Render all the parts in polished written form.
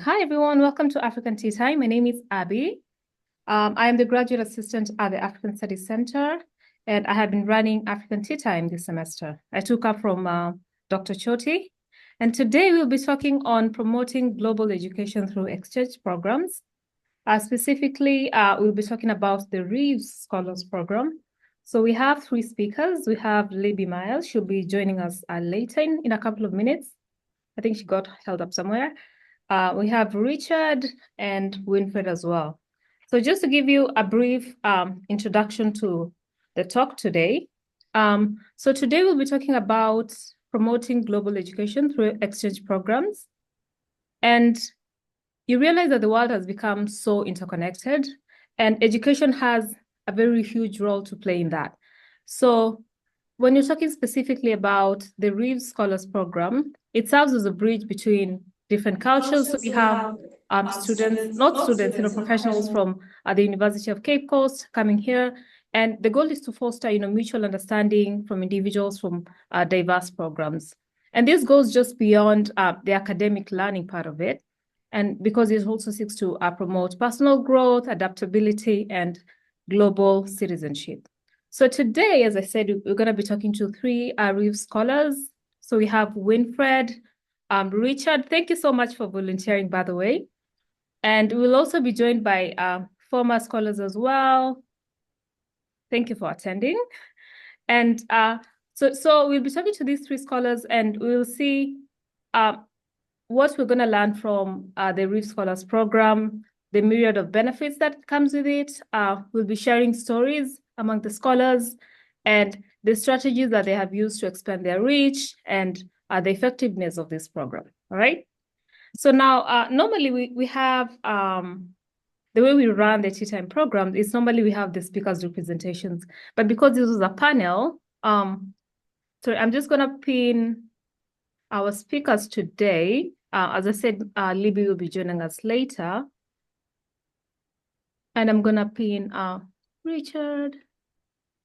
Hi, everyone. Welcome to African Tea Time. My name is Abby. I am the graduate assistant at the African Studies Center, and I have been running African Tea Time this semester. I took up from Dr. Choti, and today we'll be talking on promoting global education through exchange programs. Specifically, we'll be talking about the Reeves Scholars Program. So we have three speakers. We have Libby Miles. She'll be joining us later in a couple of minutes. I think she got held up somewhere. We have Richard and Winfred as well. So just to give you a brief introduction to the talk today. So today we'll be talking about promoting global education through exchange programs. And you realize that the world has become so interconnected, and education has a very huge role to play in that. So when you're talking specifically about the Reeves Scholars Program, it serves as a bridge between different cultures. So we have students, professionals from the University of Cape Coast coming here. And the goal is to foster, mutual understanding from individuals from diverse programs. And this goes just beyond the academic learning part of it. And because it also seeks to promote personal growth, adaptability, and global citizenship. So today, as I said, we're going to be talking to three Reeves scholars. So we have Winfred, Richard. Thank you so much for volunteering, by the way. And we'll also be joined by former scholars as well. Thank you for attending. And so we'll be talking to these three scholars, and we'll see what we're going to learn from the Reeves Scholars Program, the myriad of benefits that comes with it. We'll be sharing stories among the scholars and the strategies that they have used to expand their reach and the effectiveness of this program, all right? So now, normally we have, the way we run the Tea Time program is normally we have the speakers' representations, but because this was a panel, sorry, I'm just gonna pin our speakers today. As I said, Libby will be joining us later. And I'm gonna pin Richard.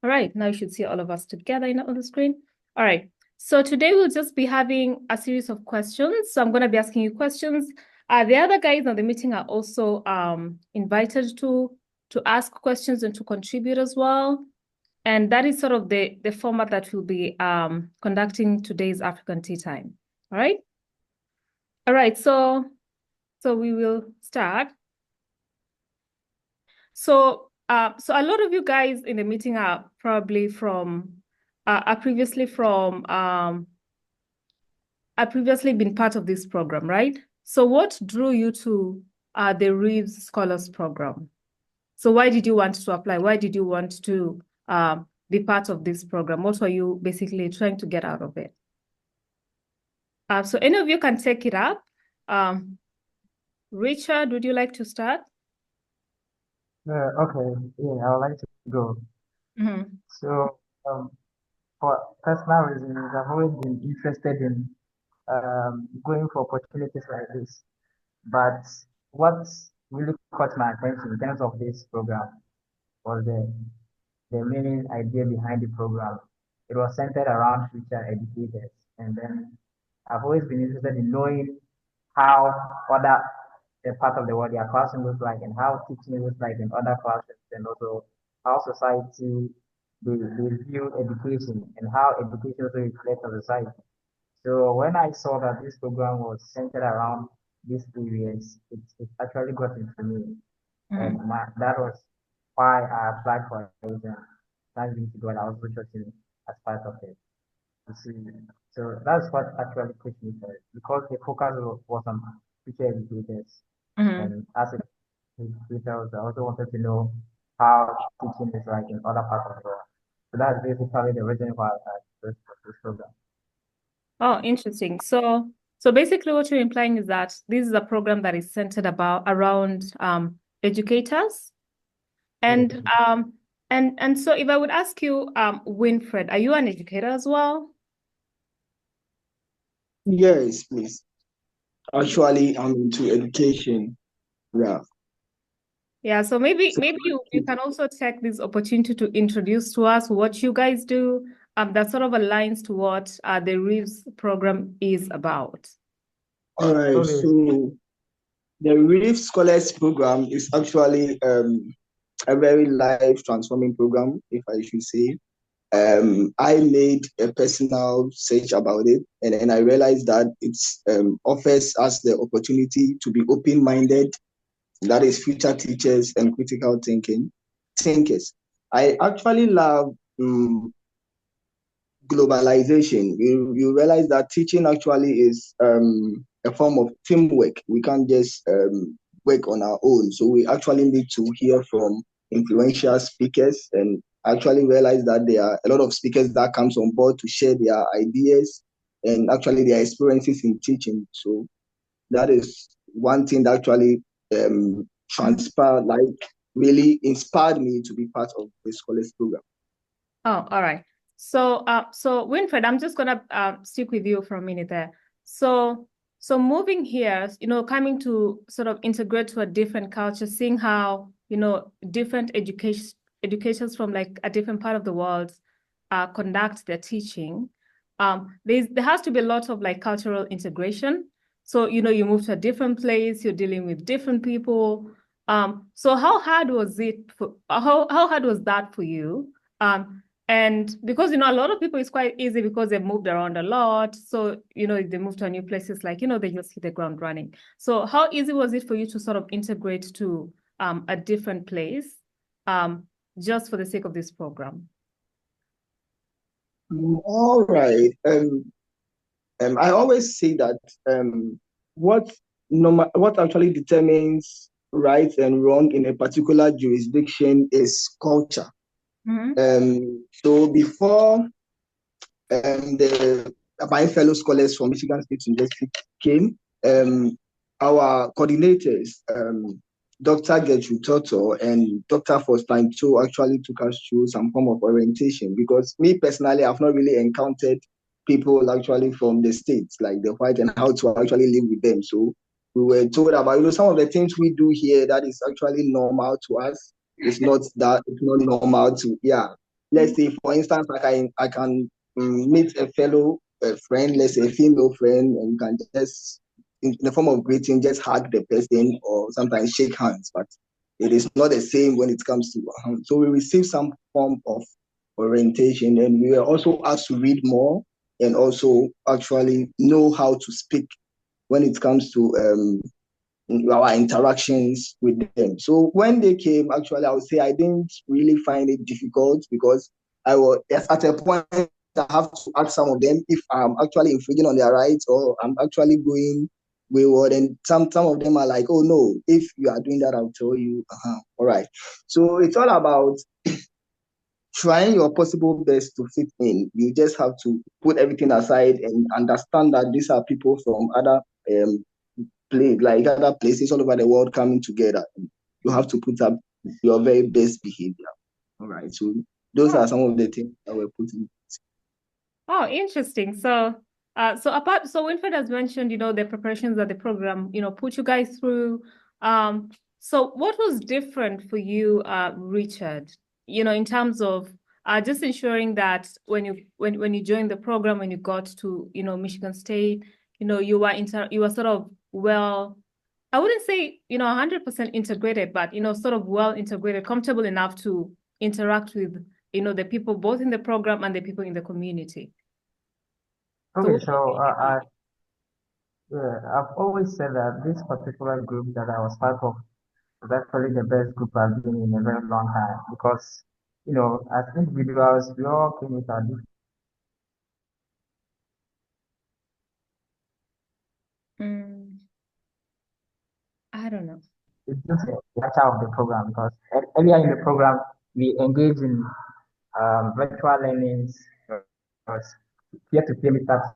All right, now you should see all of us together on the screen. All right, so today we'll just be having a series of questions. So I'm gonna be asking you questions. The other guys on the meeting are also invited to ask questions and to contribute as well. And that is sort of the format that we'll be conducting today's African Tea Time, all right? All right, so we will start. So a lot of you guys in the meeting are probably previously been part of this program, right? So what drew you to the Reeves Scholars Program? So why did you want to apply? Why did you want to be part of this program? What were you basically trying to get out of it? So any of you can take it up. Richard, would you like to start? Okay, yeah, I would like to go. Mm-hmm. So, for personal reasons, I've always been interested in going for opportunities like this. But what really caught my attention in terms of this program was the main idea behind the program. It was centered around future educators. And then I've always been interested in knowing how other part of the world their classroom looks like and how teaching looks like in other classrooms, and also how society they view education and how education also reflects on society. So when I saw that this program was centered around these areas, it actually got into me. And that was why I applied for it. And thanks be to God, I was interested as part of it. You see, so that's what actually pushed me for it, because the focus was on future educators. And as a educator, I also wanted to know how teaching is like in other parts of the world. So that's basically the reason why I chose this program. Oh, interesting. So basically what you're implying is that this is a program that is centered around educators. And so if I would ask you, Winfred, are you an educator as well? Yes, please. Actually, I'm into education. Yeah. Yeah, so maybe you can also take this opportunity to introduce to us what you guys do that sort of aligns to what the Reeves program is about. All right. So The Reeves Scholars Program is actually a very life transforming program, if I should say. I made a personal search about it, and then I realized that it offers us the opportunity to be open minded, that is, future teachers and critical thinkers. I actually love globalization. You realize that teaching actually is a form of teamwork. We can't just work on our own. So we actually need to hear from influential speakers, and actually realize that there are a lot of speakers that comes on board to share their ideas and actually their experiences in teaching. So that is one thing that actually transpired, like really inspired me to be part of the scholars program. Oh, all right. So, so Winfred, I'm just gonna stick with you for a minute there. So, moving here, coming to sort of integrate to a different culture, seeing how different educations from like a different part of the world conduct their teaching. There has to be a lot of like cultural integration. So, you move to a different place, you're dealing with different people. So how hard was it for how hard was that for you? And because, a lot of people, it's quite easy because they've moved around a lot. So, if they move to a new place, it's like, they just hit the ground running. So how easy was it for you to sort of integrate to a different place just for the sake of this program? All right. I always say that what what actually determines right and wrong in a particular jurisdiction is culture. So before my fellow scholars from Michigan State University came, our coordinators, Dr. Gertrude Toto and Dr. Faustin Cho, actually took us through some form of orientation, because me personally, I've not really encountered people actually from the States, like the white, and how to actually live with them. So we were told about, some of the things we do here that is actually normal to us. It's not normal to, yeah. Let's say, for instance, I can meet a fellow friend, let's say a female friend, and you can just, in the form of greeting, just hug the person or sometimes shake hands. But it is not the same when it comes to so we receive some form of orientation, and we were also asked to read more and also actually know how to speak when it comes to our interactions with them. So when they came, actually, I would say I didn't really find it difficult, because I was at a point I have to ask some of them if I'm actually infringing on their rights or I'm actually going wayward. And some of them are like, oh no, if you are doing that, I'll tell you. All right. So it's all about trying your possible best to fit in. You just have to put everything aside and understand that these are people from other like other places all over the world coming together. You have to put up your very best behavior. All right. So those are some of the things that we're putting. Oh, interesting. So, so Winfred has mentioned, the preparations that the program, put you guys through. So what was different for you, Richard, in terms of just ensuring that when you joined the program, when you got to, Michigan State, you were sort of I wouldn't say, 100% integrated, but, sort of well integrated, comfortable enough to interact with, the people both in the program and the people in the community. Okay, so I've always said that this particular group that I was part of was actually the best group I've been in a very long time, because as individuals, we all came with our different. I don't know. It's just the nature of the program, because earlier in the program we engage in virtual learnings, peer-to-peer meetups.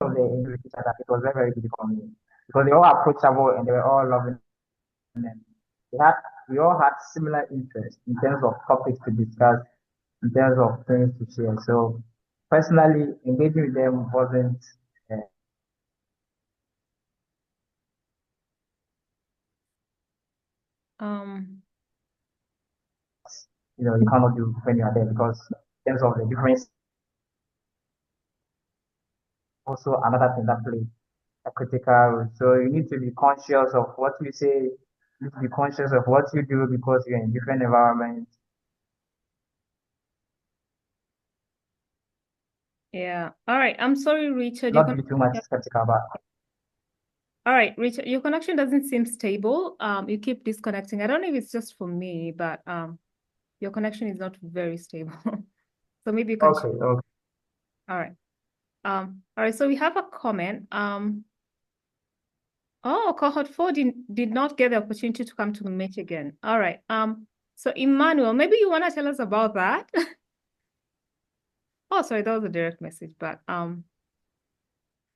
Of the English teacher, that it was very, very difficult for me, because they were all approachable and they were all loving, and we all had similar interests in terms of topics to discuss, in terms of things to share. So personally, engaging with them wasn't, uh, you cannot do when you are there, because in terms of the difference. also another thing that plays a critical role. So you need to be conscious of what you say, you need to be conscious of what you do because you're in different environments. Yeah. All right. I'm sorry, Richard. Not be too much skeptical about it. All right, Richard, your connection doesn't seem stable. You keep disconnecting. I don't know if it's just for me, but your connection is not very stable. So maybe you can. Okay, okay. All right. All right. So we have a comment. Oh, cohort 4 did not get the opportunity to come to Michigan. All right. So Emmanuel, maybe you want to tell us about that. Oh, sorry, that was a direct message, but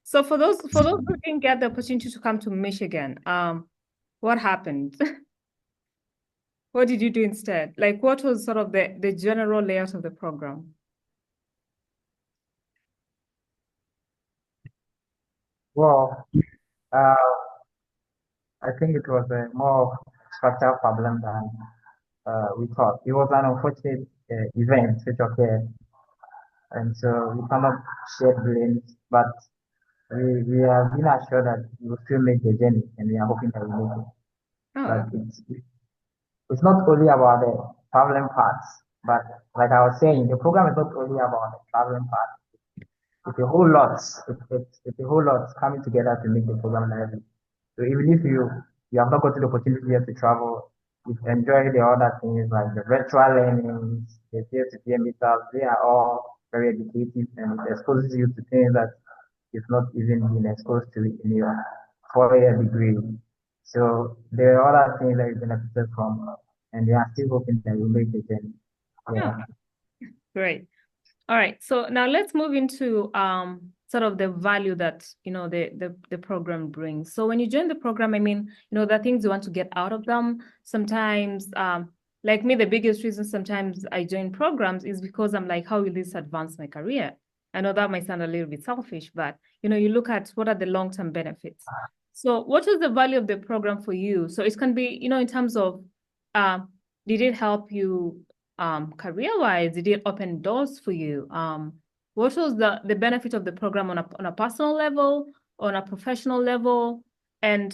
so for those who didn't get the opportunity to come to Michigan, what happened? What did you do instead? Like, what was sort of the general layout of the program? Well, I think it was a more structural problem than we thought. It was an unfortunate event which occurred, and so we cannot share blames, but we have been assured that we will still make the journey, and we are hoping that we make it. But Oh, it's not only about the traveling parts, but like I was saying, the program is not only about the traveling part. It's a whole lot. It's a whole lot coming together to make the program lively. So even if you have not got the opportunity yet to travel, you enjoy the other things like the virtual learnings, the peer-to-peer meetups. They are all very educative and it exposes you to things that you've not even been exposed to in your 4-year degree. So there are other things that you benefited from, and they are still hoping that you make the journey. Yeah. great. All right. So now let's move into sort of the value that the program brings. So when you join the program, I mean, the things you want to get out of them. Sometimes, like me, the biggest reason sometimes I join programs is because I'm like, how will this advance my career? I know that might sound a little bit selfish, but you look at what are the long-term benefits. So what is the value of the program for you? So it can be, in terms of, did it help you career-wise? Did it open doors for you? What was the benefit of the program on a personal level, on a professional level, and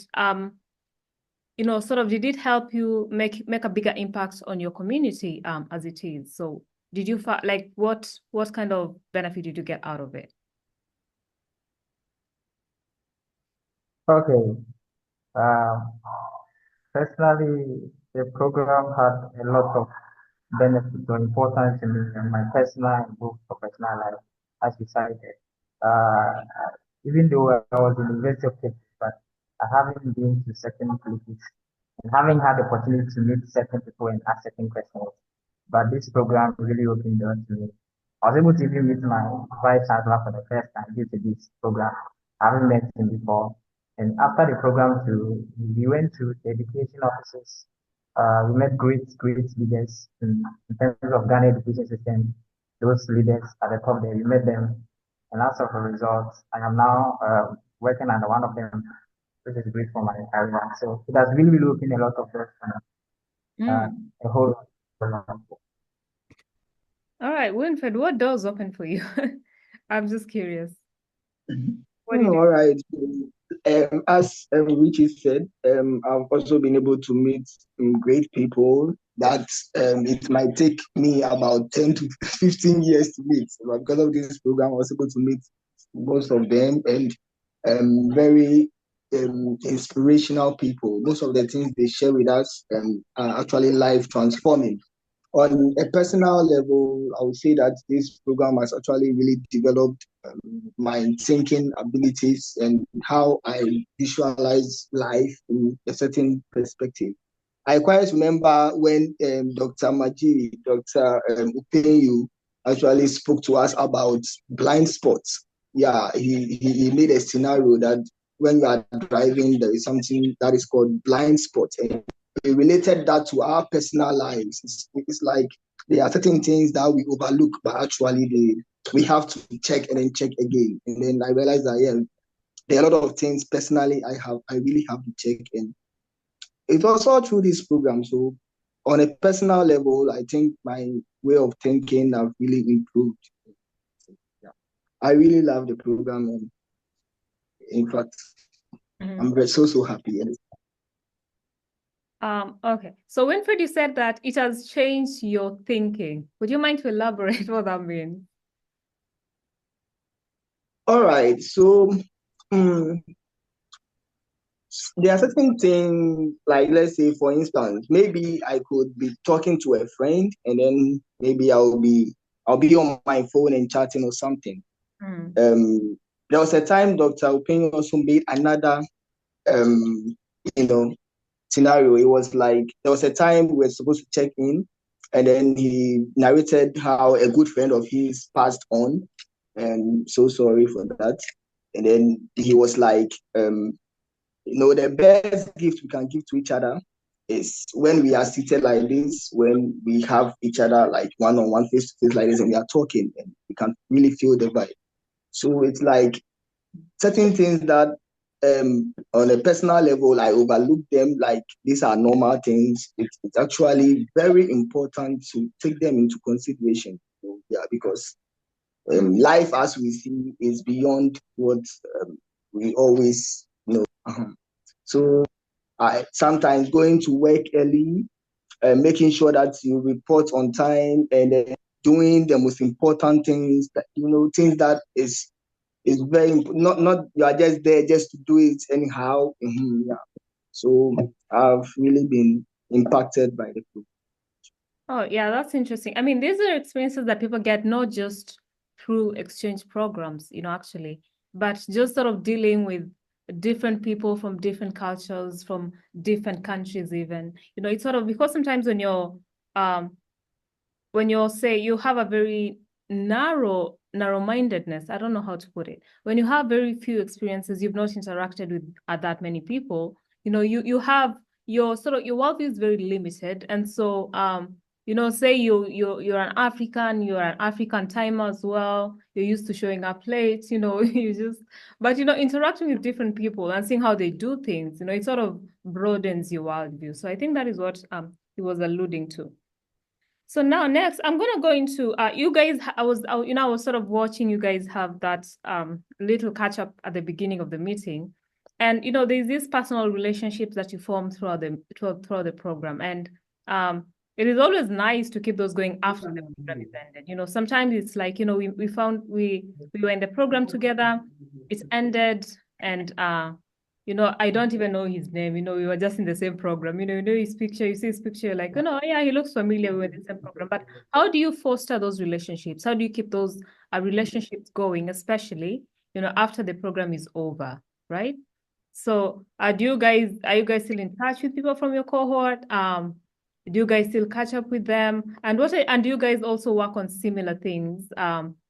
sort of did it help you make a bigger impact on your community as it is? So did you like what kind of benefit did you get out of it? Okay. Uh, Personally, the program had a lot of benefits or importance to me in my personal and both professional life, as you cited. Uh, Even though I was in the University of Texas, but I haven't been to certain places and having had the opportunity to meet certain people and ask certain questions. But this program really opened doors to me. I was able to even meet my vice chancellor for the first time due to this program. I haven't met him before. And after the program too, we went to the education offices. We met great leaders in terms of Ghana education system. Those leaders at the top there, we met them. And as of a result, I am now working under one of them, which is great for my career. So it has really opened a lot of doors for me, a whole lot. All right, Winfred, what doors open for you? I'm just curious. What did All right. As Richie said, I've also been able to meet great people that it might take me about 10 to 15 years to meet. But because of this program, I was able to meet most of them and very inspirational people. Most of the things they share with us are actually life transforming. On a personal level, I would say that this program has actually really developed my thinking abilities and how I visualize life in a certain perspective. I quite remember when Dr. Maji, Dr. Upenyu actually spoke to us about blind spots. Yeah, he made a scenario that when you are driving, there is something that is called blind spot. And we related that to our personal lives. It's like there are certain things that we overlook, but actually we have to check and then check again. And then I realized that there are a lot of things personally I really have to check. And it was all through this program. So on a personal level, I think my way of thinking have really improved. Yeah. I really love the program and In fact, I'm so happy. Okay. So Winfred, you said that it has changed your thinking. Would you mind to elaborate what that means? All right. So there are certain things, like let's say, for instance, maybe I could be talking to a friend, and then maybe I'll be on my phone and chatting or something. There was a time Dr. Upin also made another scenario. It was like there was a time we were supposed to check in, and then he narrated how a good friend of his passed on, and so sorry for that. And then he was like, the best gift we can give to each other is when we are seated like this, when we have each other like one-on-one, face-to-face like this, and we are talking, and we can really feel the vibe. So it's like certain things that on a personal level, I overlook them like these are normal things. It's actually very important to take them into consideration. So, yeah, because life as we see is beyond what we always know. So I sometimes going to work early, making sure that you report on time, and doing the most important things that things that is very not you are just there just to do it anyhow. Yeah. So I've really been impacted by the book. Oh, yeah, that's interesting. I mean, these are experiences that people get not just through exchange programs, actually, but just sort of dealing with different people from different cultures, from different countries even. It's sort of because sometimes when you're say you have a very narrow-mindedness, I don't know how to put it. When you have very few experiences, you've not interacted with that many people, you have your worldview is very limited. And so say you're an African timer as well. You're used to showing up late, but interacting with different people and seeing how they do things, it sort of broadens your worldview. So I think that is what he was alluding to. So now next, I'm gonna go into you guys. I was sort of watching you guys have that little catch up at the beginning of the meeting, and there's these personal relationships that you form throughout the program, and it is always nice to keep those going after the program is ended. Sometimes it's like we were in the program together, it ended, and I don't even know his name. We were just in the same program. You know his picture, you see his picture, you're like, yeah, he looks familiar. We were in the same program. But how do you foster those relationships? How do you keep those relationships going, especially, after the program is over, right? So are you guys still in touch with people from your cohort? Do you guys still catch up with them? And do you guys also work on similar things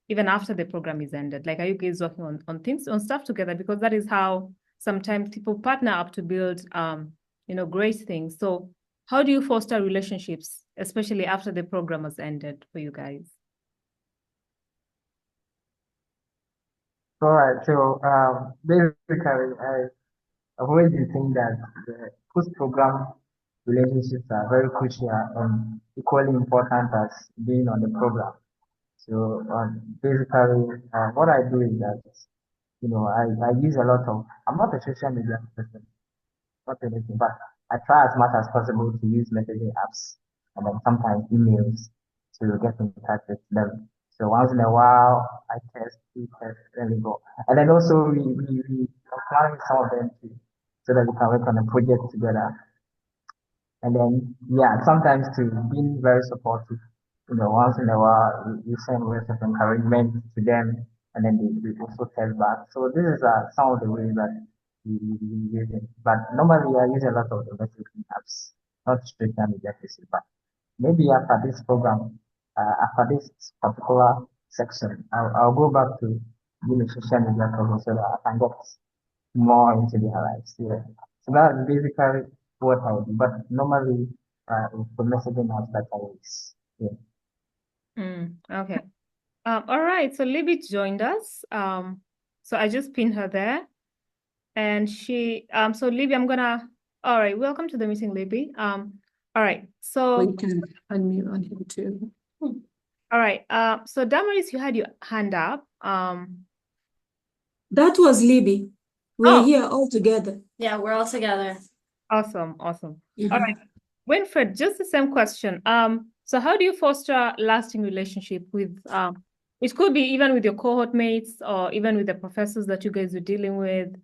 even after the program is ended? Like, are you guys working on stuff together? Because that is how sometimes people partner up to build, great things. So how do you foster relationships, especially after the program has ended for you guys? All right. So basically, I've always been saying that the post-program relationships are very crucial and equally important as being on the program. So basically, what I do is that I use a lot of. I'm not a social media person, not anything, but I try as much as possible to use messaging apps and then sometimes emails to get in touch with them. So once in a while, I test, we test, then we go. And then also we apply some of them too, so that we can work on a project together. And then, yeah, sometimes too, being very supportive. Once in a while, we send words of encouragement to them, and then they also tell back. So this is some of the ways that we use it. But normally, I use a lot of the messaging apps, not social media, but maybe after this program, after this particular section, I'll go back to social media program so that I can get more into their lives. Yeah. So that's basically what I do. But normally, for messaging apps that I use. Yeah. Okay. All right. So Libby joined us. So I just pinned her there, and she. So Libby, All right. Welcome to the meeting, Libby. All right. So you can unmute on him too. All right. So Damaris, you had your hand up. That was Libby. We're here all together. Yeah, we're all together. Awesome. All Mhm. right. Winfred, just the same question. So how do you foster lasting relationship with it could be even with your cohort mates or even with the professors that you guys are dealing with?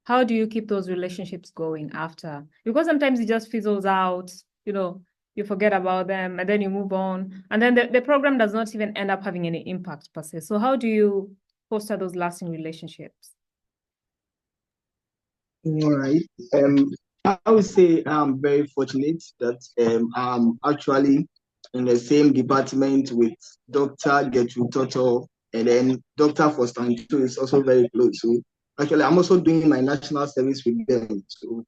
How do you keep those relationships going after? Because sometimes it just fizzles out, you forget about them and then you move on. And then the program does not even end up having any impact per se. So how do you foster those lasting relationships? All right. I would say I'm very fortunate that I'm actually in the same department with Dr. Gertrude Toto, and then Dr. Foster is also very close. So actually, I'm also doing my national service with them. So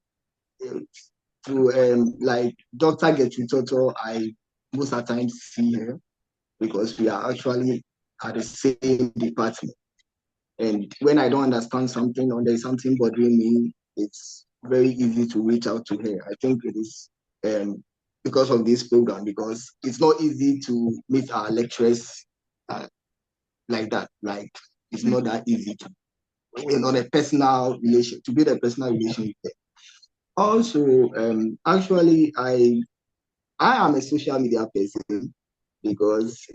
like Dr. Gertrude Toto, I most of the time see her because we are actually at the same department. And when I don't understand something or there's something bothering me, it's very easy to reach out to her. I think it is because of this program, because it's not easy to meet our lecturers like that. Like it's not that easy to, a personal relation, to build a personal relation with them. Also, actually, I am a social media person because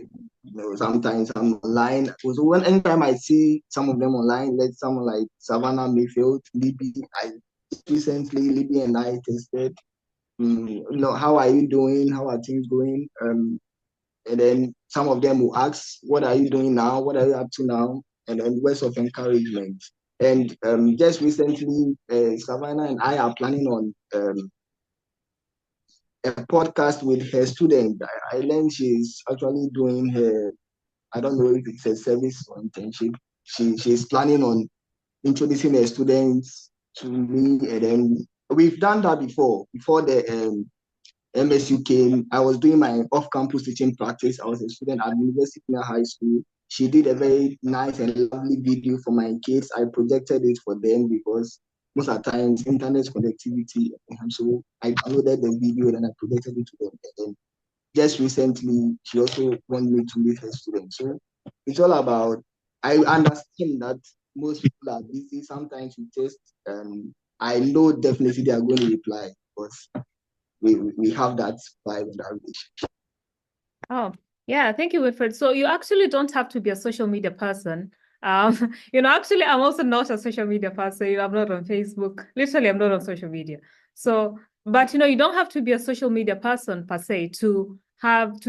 sometimes I'm online. So anytime I see some of them online, like someone like Savannah Mayfield, Libby, recently Libby and I tested. How are you doing? How are things going? And then some of them will ask, "What are you doing now? What are you up to now?" And then words of encouragement. And just recently, Savannah and I are planning on a podcast with her student. I learned she's actually doing her, I don't know if it's a service or internship. She's planning on introducing her students to me, and then we've done that before the MSU came. I was doing my off-campus teaching practice. I was a student at University Senior High School. She did a very nice and lovely video for my kids. I projected it for them because most of the times internet connectivity, and so I downloaded the video and I projected it to them. And then just recently, she also wanted me to meet her students. So it's all about, I understand that most people are busy. Sometimes we just, I know definitely they are going to reply because we have that vibe and that relationship. Oh, yeah, thank you, Wilfred. So you actually don't have to be a social media person. Actually, I'm also not a social media person. I'm not on Facebook. Literally, I'm not on social media. So, but you don't have to be a social media person per se to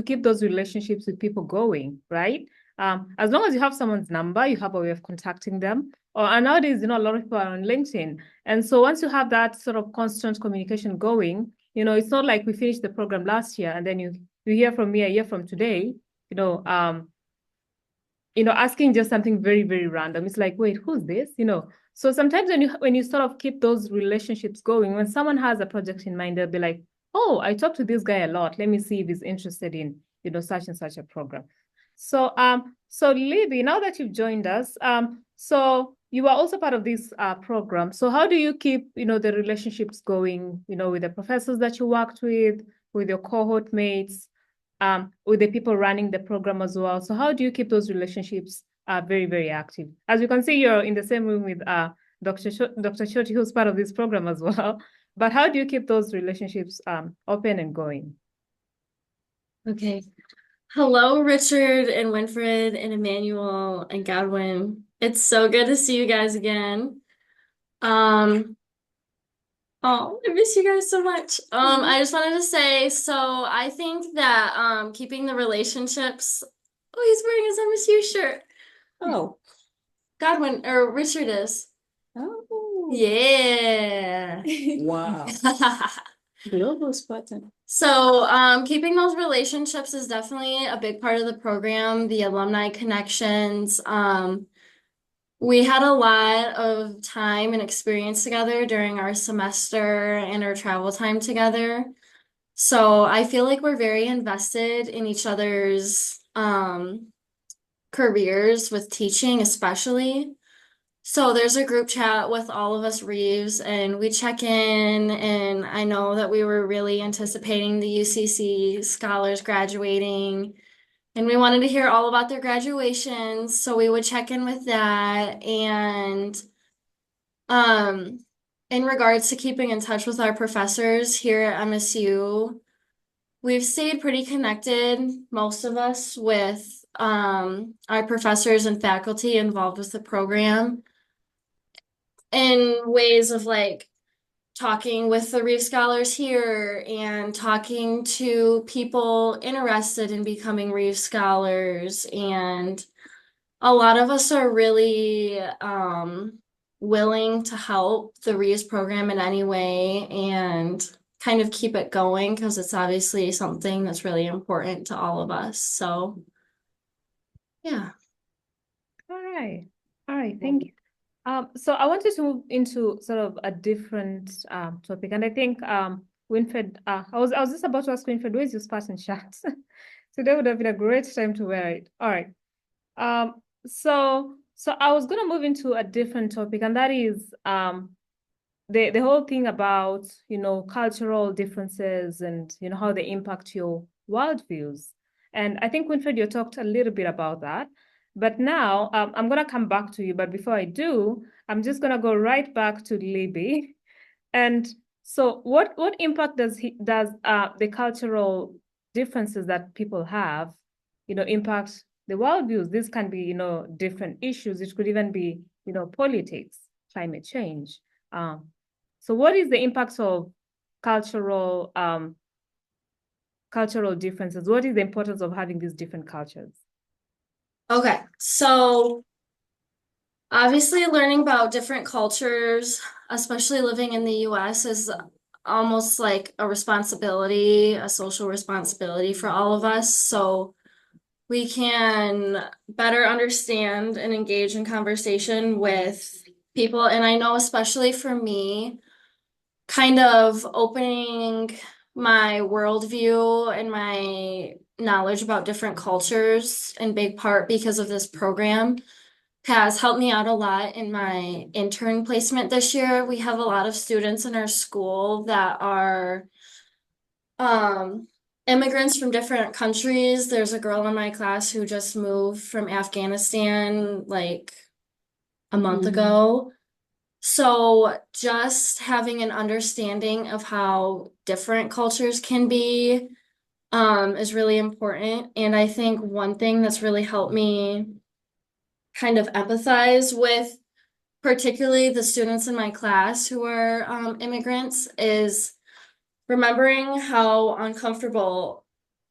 keep those relationships with people going, right? As long as you have someone's number, you have a way of contacting them. And nowadays, a lot of people are on LinkedIn. And so once you have that sort of constant communication going, it's not like we finished the program last year and then you hear from me a year from today, asking just something very, very random. It's like, wait, who's this? So sometimes when you sort of keep those relationships going, when someone has a project in mind, they'll be like, oh, I talked to this guy a lot. Let me see if he's interested in, such and such a program. So Libby, now that you've joined us, so you are also part of this program. So how do you keep, the relationships going, with the professors that you worked with your cohort mates, with the people running the program as well? So how do you keep those relationships very, very active? As you can see, you're in the same room with Dr. Shoti, who's part of this program as well. But how do you keep those relationships open and going? Okay. Hello, Richard and Winfred and Emmanuel and Godwin. It's so good to see you guys again. Oh, I miss you guys so much. I just wanted to say, so I think that keeping the relationships. Oh, he's wearing his MSU shirt. Oh. Godwin or Richard is. Oh. Yeah. Wow. Global Spartan. So, keeping those relationships is definitely a big part of the program, the alumni connections. We had a lot of time and experience together during our semester and our travel time together. So I feel like we're very invested in each other's careers with teaching, especially. So there's a group chat with all of us Reeves, and we check in, and I know that we were really anticipating the UCC scholars graduating, and we wanted to hear all about their graduations, so we would check in with that. And In regards to keeping in touch with our professors here at MSU, we've stayed pretty connected, most of us, with our professors and faculty involved with the program in ways of like talking with the Reeves Scholars here and talking to people interested in becoming Reeves Scholars. And a lot of us are really willing to help the Reeves program in any way and kind of keep it going because it's obviously something that's really important to all of us. So, yeah. All right. All right. Thank you. So I wanted to move into sort of a different topic, and I think Winfred, I was just about to ask Winfred, where's your Spartan shirt? Today would have been a great time to wear it. All right. So I was gonna move into a different topic, and that is the whole thing about, cultural differences and, how they impact your worldviews. And I think, Winfred, you talked a little bit about that. But now I'm going to come back to you. But before I do, I'm just going to go right back to Libby. And so what impact does the cultural differences that people have, impact the worldviews? This can be, different issues. It could even be, politics, climate change. So what is the impact of cultural differences? What is the importance of having these different cultures? Okay, so obviously learning about different cultures, especially living in the US, is almost like a responsibility, a social responsibility for all of us. So we can better understand and engage in conversation with people. And I know, especially for me, kind of opening my worldview and my knowledge about different cultures in big part because of this program has helped me out a lot in my intern placement this year. We have a lot of students in our school that are immigrants from different countries. There's a girl in my class who just moved from Afghanistan like a month ago. So just having an understanding of how different cultures can be is really important. And I think one thing that's really helped me kind of empathize with particularly the students in my class who are immigrants is remembering how uncomfortable,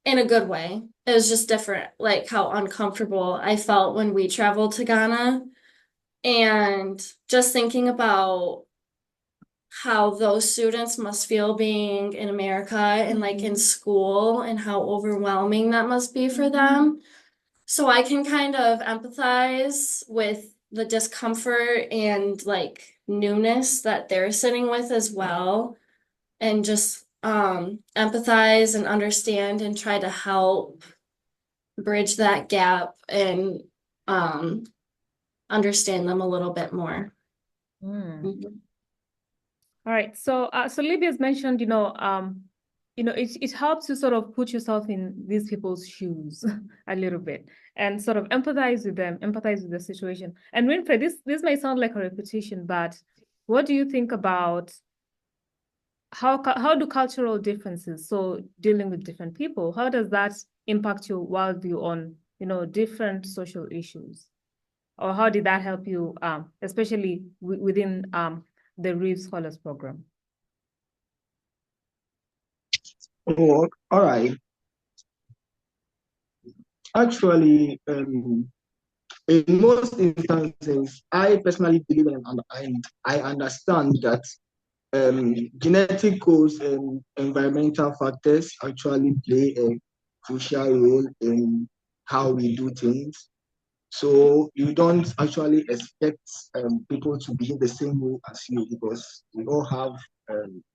in a good way, it was just different, like how uncomfortable I felt when we traveled to Ghana. And just thinking about how those students must feel being in America and like in school and how overwhelming that must be for them. So I can kind of empathize with the discomfort and like newness that they're sitting with as well, and just empathize and understand and try to help bridge that gap and understand them a little bit more. All right. So Libby has mentioned, it helps you sort of put yourself in these people's shoes a little bit and sort of empathize with them, empathize with the situation. And Winfrey, this may sound like a repetition, but what do you think about how do cultural differences, so dealing with different people, how does that impact your worldview on, different social issues? Or how did that help you, especially within the Reeves Scholars Program? Oh, all right. Actually, in most instances, I personally believe and I understand that genetic codes and environmental factors actually play a crucial role in how we do things. So you don't actually expect people to be the same way as you, because we all have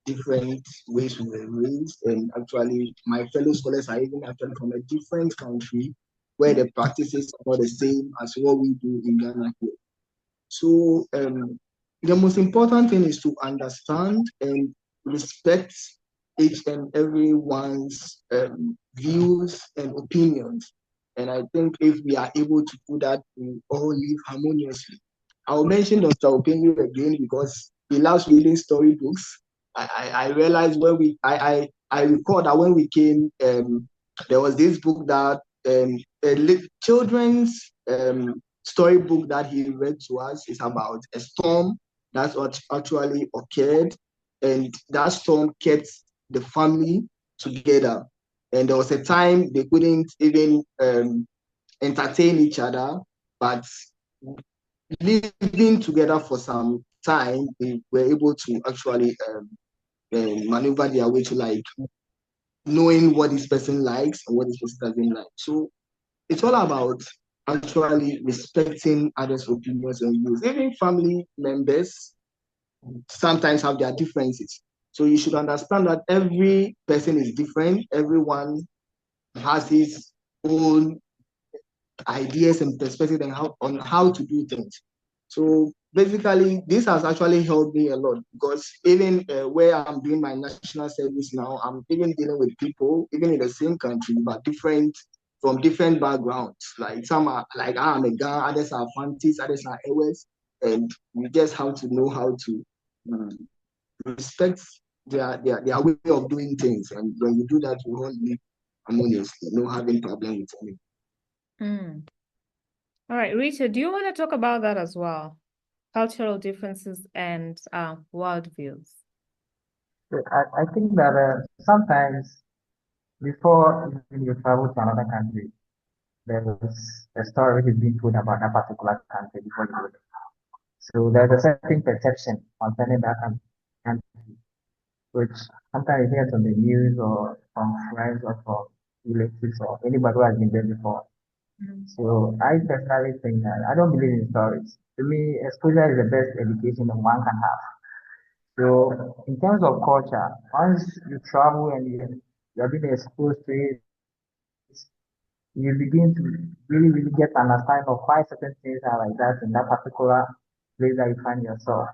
different ways we were raised. And actually, my fellow scholars are even actually from a different country where the practices are not the same as what we do in Ghana here. So the most important thing is to understand and respect each and everyone's views and opinions. And I think if we are able to do that, we all live harmoniously. I'll mention Dr. Opinio again because he loves reading storybooks. I realized I recall that when we came, there was this book that children's storybook that he read to us is about a storm that's what actually occurred, and that storm kept the family together. And there was a time they couldn't even entertain each other, but living together for some time, they were able to actually maneuver their way to like knowing what this person likes and what this person doesn't like. So it's all about actually respecting others' opinions and views. Even family members sometimes have their differences. So you should understand that every person is different. Everyone has his own ideas and perspective on how to do things. So basically, this has actually helped me a lot because even where I'm doing my national service now, I'm even dealing with people, even in the same country, but from different backgrounds. Like some are like I'm a Ghana, others are Fantis, others are Ewes, and you just have to know how to respect their way of doing things. And when you do that, you won't live harmoniously, no having problem with anyone. All right, Richard, do you want to talk about that as well? Cultural differences and worldviews. I think that sometimes before you travel to another country, there's a story which is being told about that particular country before you go there. So there's a certain perception concerning that country, which sometimes you hear on the news or from friends or from relatives or anybody who has been there before. So I personally think that I don't believe in stories. To me, exposure is the best education that one can have. So in terms of culture, once you travel and you're being exposed to it, you begin to really get an understanding of why certain things are like that in that particular place that you find yourself.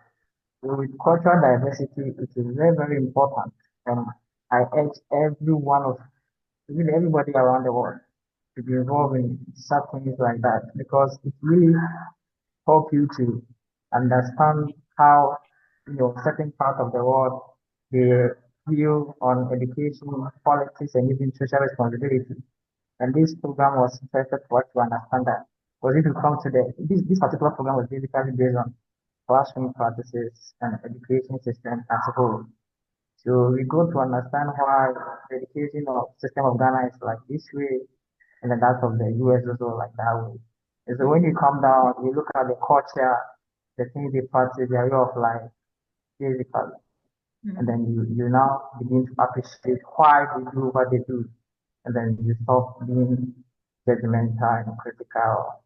So with cultural diversity, it is very, very important. And I urge everybody around the world to be involved in such things like that because it really helps you to understand how certain part of the world they view on education, politics, and even social responsibility. And this program was perfect for us to understand that. Because if you come to this particular program was basically based on classroom practices and education system as a whole. So we go to understand why the education system of Ghana is like this way, and then that of the US also like that way. And so when you come down, you look at the culture, the things they practice, their way of life, basically. And then you now begin to appreciate why they do what they do. And then you stop being judgmental and critical,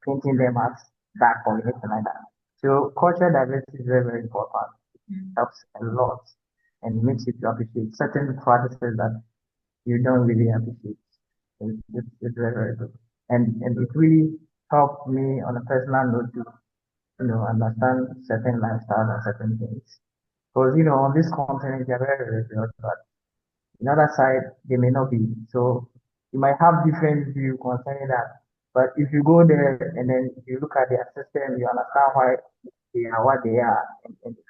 painting them as bad or anything like that. So cultural diversity is very, very important. It helps a lot and makes you to appreciate certain practices that you don't really appreciate. It's very, very good. And it really helped me on a personal note to, understand certain lifestyles and certain things. Because, on this continent, they're very religious, but on the other side, they may not be. So you might have different view concerning that. But if you go there and then you look at their system, you understand why they are what they are. And it's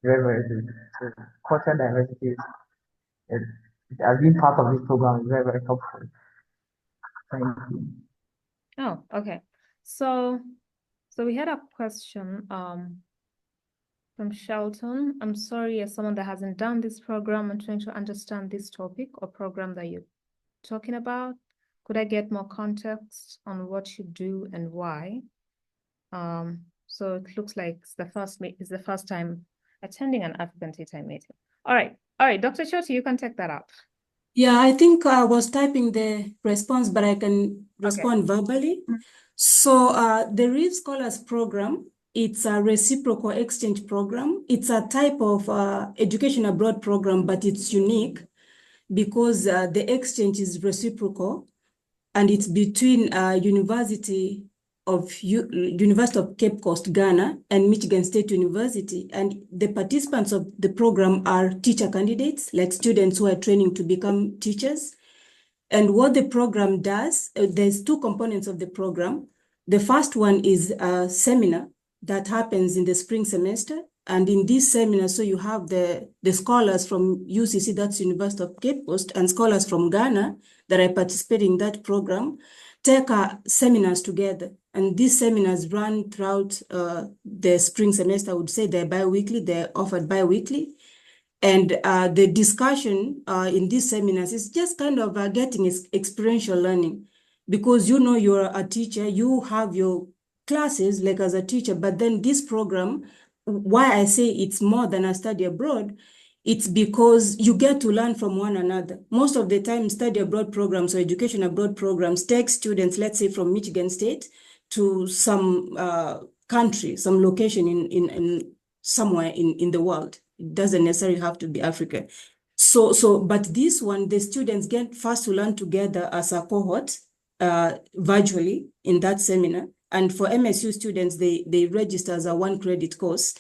very, very good. So cultural diversity it has been part of this program is very, very helpful. Thank you. Oh, okay. So we had a question from Shelton. I'm sorry, as someone that hasn't done this program, I'm trying to understand this topic or program that you're talking about. Could I get more context on what you do and why? So it looks like it's the first time attending an African Tea Time meeting. All right, Dr. Choti, you can take that up. Yeah, I think I was typing the response, but I can respond verbally. So the Reeves Scholars Program, it's a reciprocal exchange program. It's a type of education abroad program, but it's unique because the exchange is reciprocal and it's between University of Cape Coast, Ghana, and Michigan State University. And the participants of the program are teacher candidates, like students who are training to become teachers. And what the program does, there's two components of the program. The first one is a seminar that happens in the spring semester. And in this seminar, so you have the scholars from UCC, that's University of Cape Coast, and scholars from Ghana that are participating in that program, take seminars together. And these seminars run throughout the spring semester. I would say they're bi-weekly, they're offered bi-weekly. And the discussion in these seminars is just kind of getting experiential learning, because you know you're a teacher, you have your classes like as a teacher, but then this program, why I say it's more than a study abroad, it's because you get to learn from one another. Most of the time, study abroad programs or education abroad programs take students, let's say from Michigan State, to some country, some location in somewhere in the world. It doesn't necessarily have to be Africa. But this one, the students get first to learn together as a cohort, virtually in that seminar. And for MSU students, they register as a 1-credit course.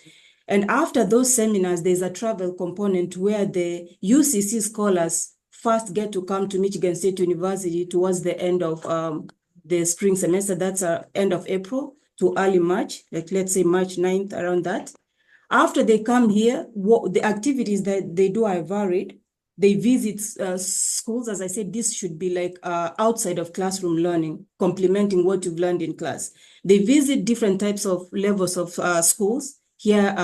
And after those seminars, there's a travel component where the UCC scholars first get to come to Michigan State University towards the end of the spring semester. That's end of April to early March, like let's say March 9th, around that. After they come here, the activities that they do are varied. They visit schools. As I said, this should be like outside of classroom learning, complementing what you've learned in class. They visit different types of levels of schools here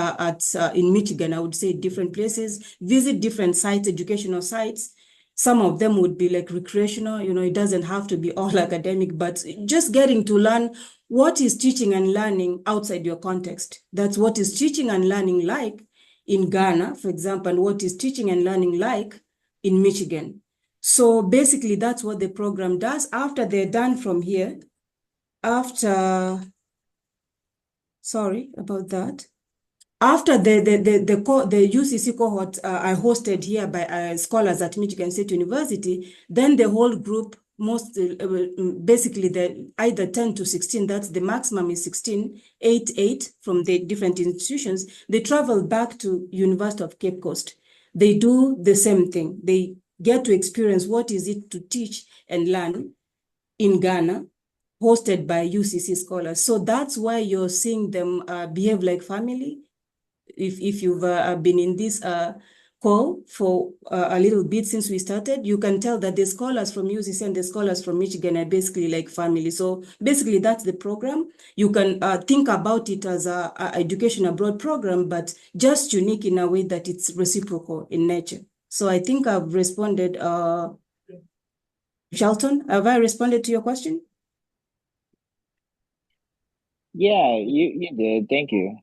in Michigan. I would say different places, visit different sites, educational sites. Some of them would be like recreational, it doesn't have to be all academic, but just getting to learn what is teaching and learning outside your context. That's what is teaching and learning like in Ghana, for example, and what is teaching and learning like in Michigan. So basically, that's what the program does. After they're done from here, sorry about that. After the UCC cohort are hosted here by scholars at Michigan State University, then the whole group, basically either 10 to 16, that's the maximum is 16, 8 from the different institutions, they travel back to University of Cape Coast. They do the same thing. They get to experience what is it to teach and learn in Ghana, hosted by UCC scholars. So that's why you're seeing them behave like family. If you've been in this call for a little bit since we started, you can tell that the scholars from UCC and the scholars from Michigan are basically like family. So basically that's the program. You can think about it as a education abroad program, but just unique in a way that it's reciprocal in nature. So I think I've responded. Shelton, have I responded to your question? Yeah, you did. Thank you.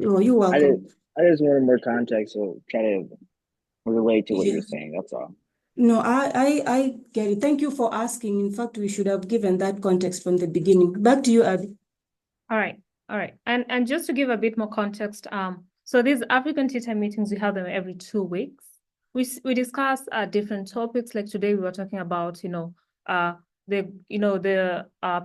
Oh, you're welcome. I just wanted more context, so try to relate to what Yeah. you're saying. That's all. No, I get it. Thank you for asking. In fact, we should have given that context from the beginning. Back to you, Abby. All right. And just to give a bit more context, so these African Tea Time meetings, we have them every 2 weeks. We discuss different topics. Like today, we were talking about,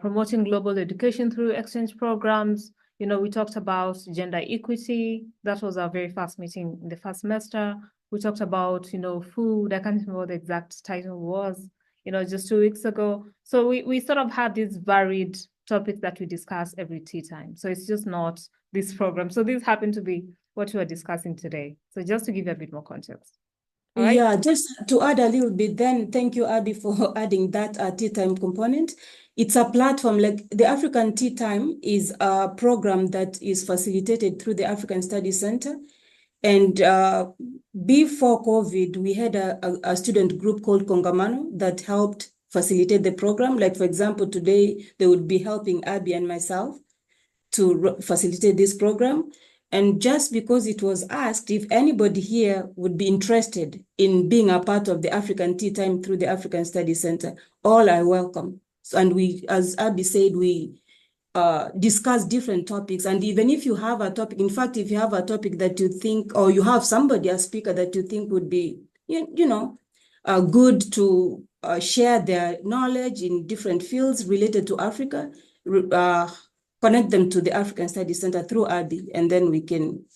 promoting global education through exchange programs. We talked about gender equity. That was our very first meeting in the first semester. We talked about, food. I can't remember what the exact title was, just 2 weeks ago. So we sort of have these varied topics that we discuss every tea time. So it's just not this program. So these happen to be what we are discussing today. So just to give you a bit more context. All right? Yeah, just to add a little bit, then thank you, Abby, for adding that tea time component. It's a platform, like the African Tea Time is a program that is facilitated through the African Studies Center. And before COVID, we had a student group called Kongamano that helped facilitate the program. Like, for example, today they would be helping Abby and myself to facilitate this program. And just because it was asked if anybody here would be interested in being a part of the African Tea Time through the African Studies Center, all are welcome. So, and we, as Abby said, we discuss different topics. And even if you have a topic, in fact, if you have a topic that you think, or you have somebody, a speaker that you think would be, good to share their knowledge in different fields related to Africa, connect them to the African Studies Center through Abby, and then we can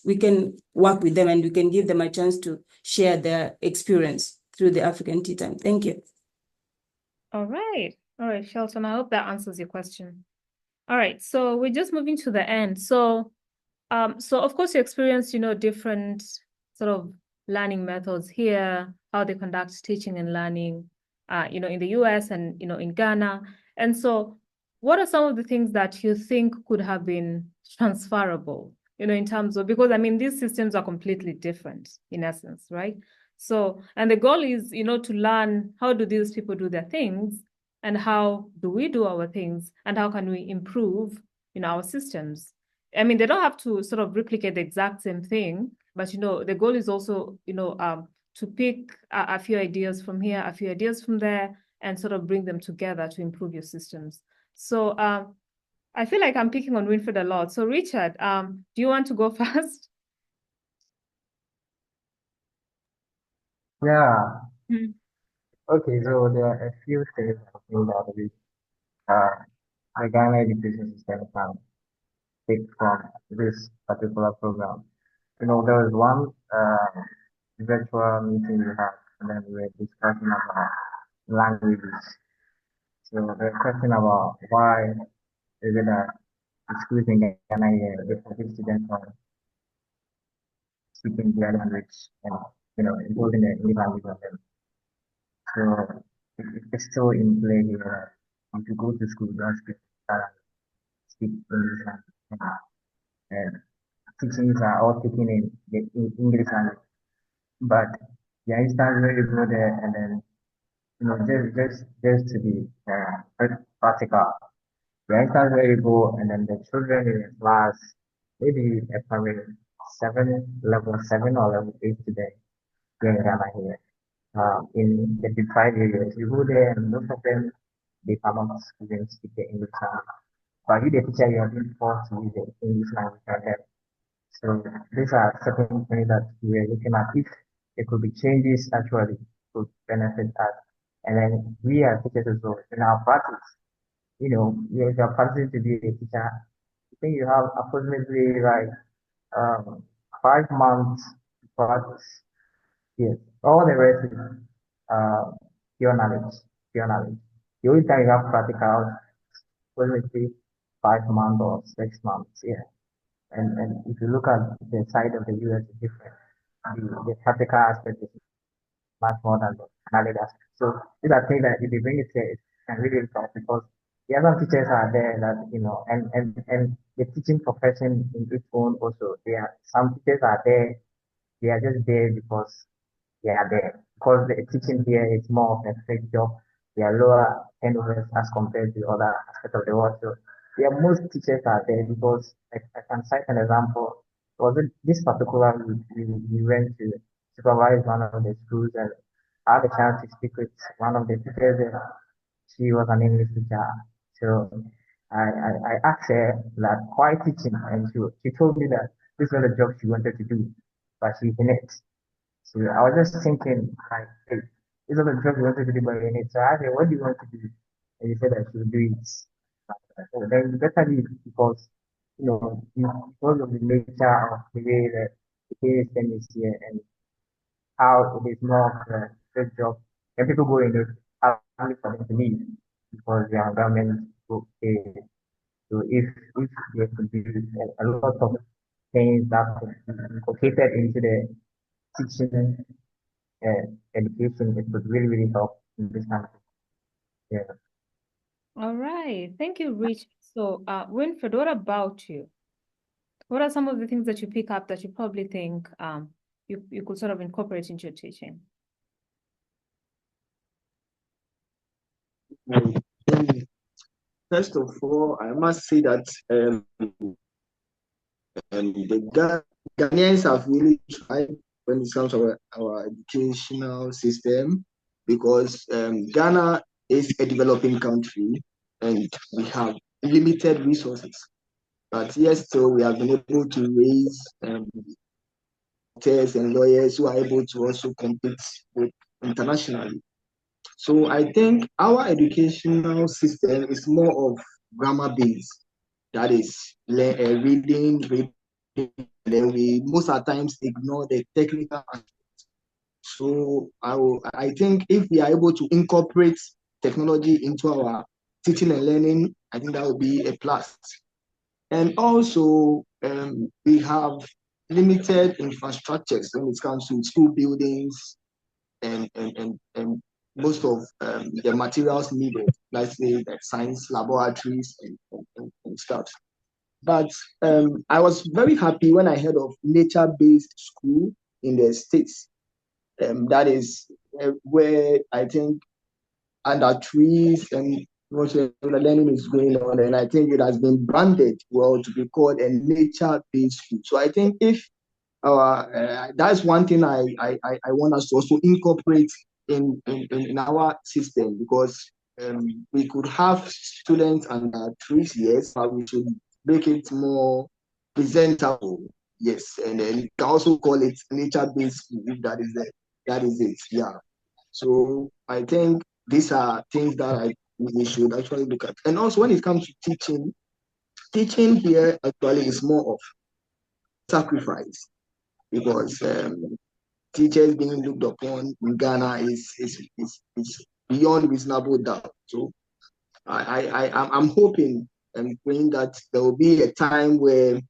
work with them and we can give them a chance to share their experience through the African Tea Time. Thank you. All right, Shelton, I hope that answers your question. All right, so we're just moving to the end. So of course you experienced, different sort of learning methods here, how they conduct teaching and learning, in the US and, in Ghana. And so what are some of the things that you think could have been transferable, in terms of, because I mean, these systems are completely different in essence, right? So, and the goal is, to learn how do these people do their things and how do we do our things and how can we improve, our systems. I mean, they don't have to sort of replicate the exact same thing, but the goal is also, to pick a few ideas from here, a few ideas from there, and sort of bring them together to improve your systems. So I feel like I'm picking on Winfred a lot. So Richard, do you want to go first? Yeah. Hmm. Okay, so there are a few things I think that the Ghana education system can take from this particular program. There was one virtual meeting we had, and then we were discussing about languages. So the question about why is it that the schools in Ghana here, they forbid students from speaking their language and imposing the English language on them. So it's still in play here. If you go to school, don't speak English language. And teachings are all taken in the English language. But the instance where you go there and then just to be practical. The instance where you go and then the children in the class, maybe a primary level 7 or level 8 today, here in Ghana here. In the deprived areas, you go there and most of them, they cannot even speak the English language. But you, the teacher, you are being forced to use the English language for them. So these are certain things that we are looking at. If there could be changes actually to benefit us. And then we as teachers as well, in our practice, if you're practicing to be a teacher, I think you have approximately like 5 months to practice. Yes. All the rest is uh, pure knowledge. Pure knowledge. The only time you have practical approximately 5 months or 6 months. Yeah. And if you look at the side of the US, it's different. The practical aspect is much more than the knowledge aspect. So these are things that if you bring it here, it can really help because the other teachers are there that, and the teaching profession in its own also, some teachers are there, they are just there because they are there. Because the teaching here is more of a fake job. They are lower turnovers as compared to other aspects of the world. So most teachers are there because I can cite an example. Was it this particular we went to supervise one of the schools and I had a chance to speak with one of the teachers there. She was an English teacher. So I asked her that why teaching and she told me that this was a job she wanted to do, but she's in it. So I was just thinking, like, hey, this is the job you wanted to do, but you need. So I asked her, what do you want to do? And he said that she would do it. So then you better leave because, because of the nature of the way that the pay system is here and how it is more of a good job. When people go in it, how only for them to leave because their government will pay. So if there could be a lot of things that could be inculcated into the teaching education, it would really, really help in this country. Yeah. All right. Thank you, Rich. So Winfred, what about you? What are some of the things that you pick up that you probably think you could sort of incorporate into your teaching? First of all, I must say that the Ghanaians have really tried when it comes to our educational system because Ghana is a developing country and we have limited resources. But yes, so we have been able to raise doctors and lawyers who are able to also compete with internationally. So I think our educational system is more of grammar based. That is reading, and then we most of the times ignore the technical aspect. So I think if we are able to incorporate technology into our teaching and learning, I think that would be a plus. And also, we have limited infrastructures when it comes to school buildings and most of the materials needed, let's say the science laboratories and stuff. But I was very happy when I heard of nature-based school in the States. That is where I think under trees and most of the learning is going on, and I think it has been branded well to be called a nature-based school. So I think if that's one thing I want us to also incorporate in our system, because we could have students under 3 years, but we should make it more presentable. Yes, and then you can also call it nature-based school if that is it. Yeah. So I think these are things that we should actually look at. And also when it comes to teaching here actually is more of sacrifice, because teachers being looked upon in Ghana is beyond reasonable doubt. So I'm hoping and praying that there will be a time where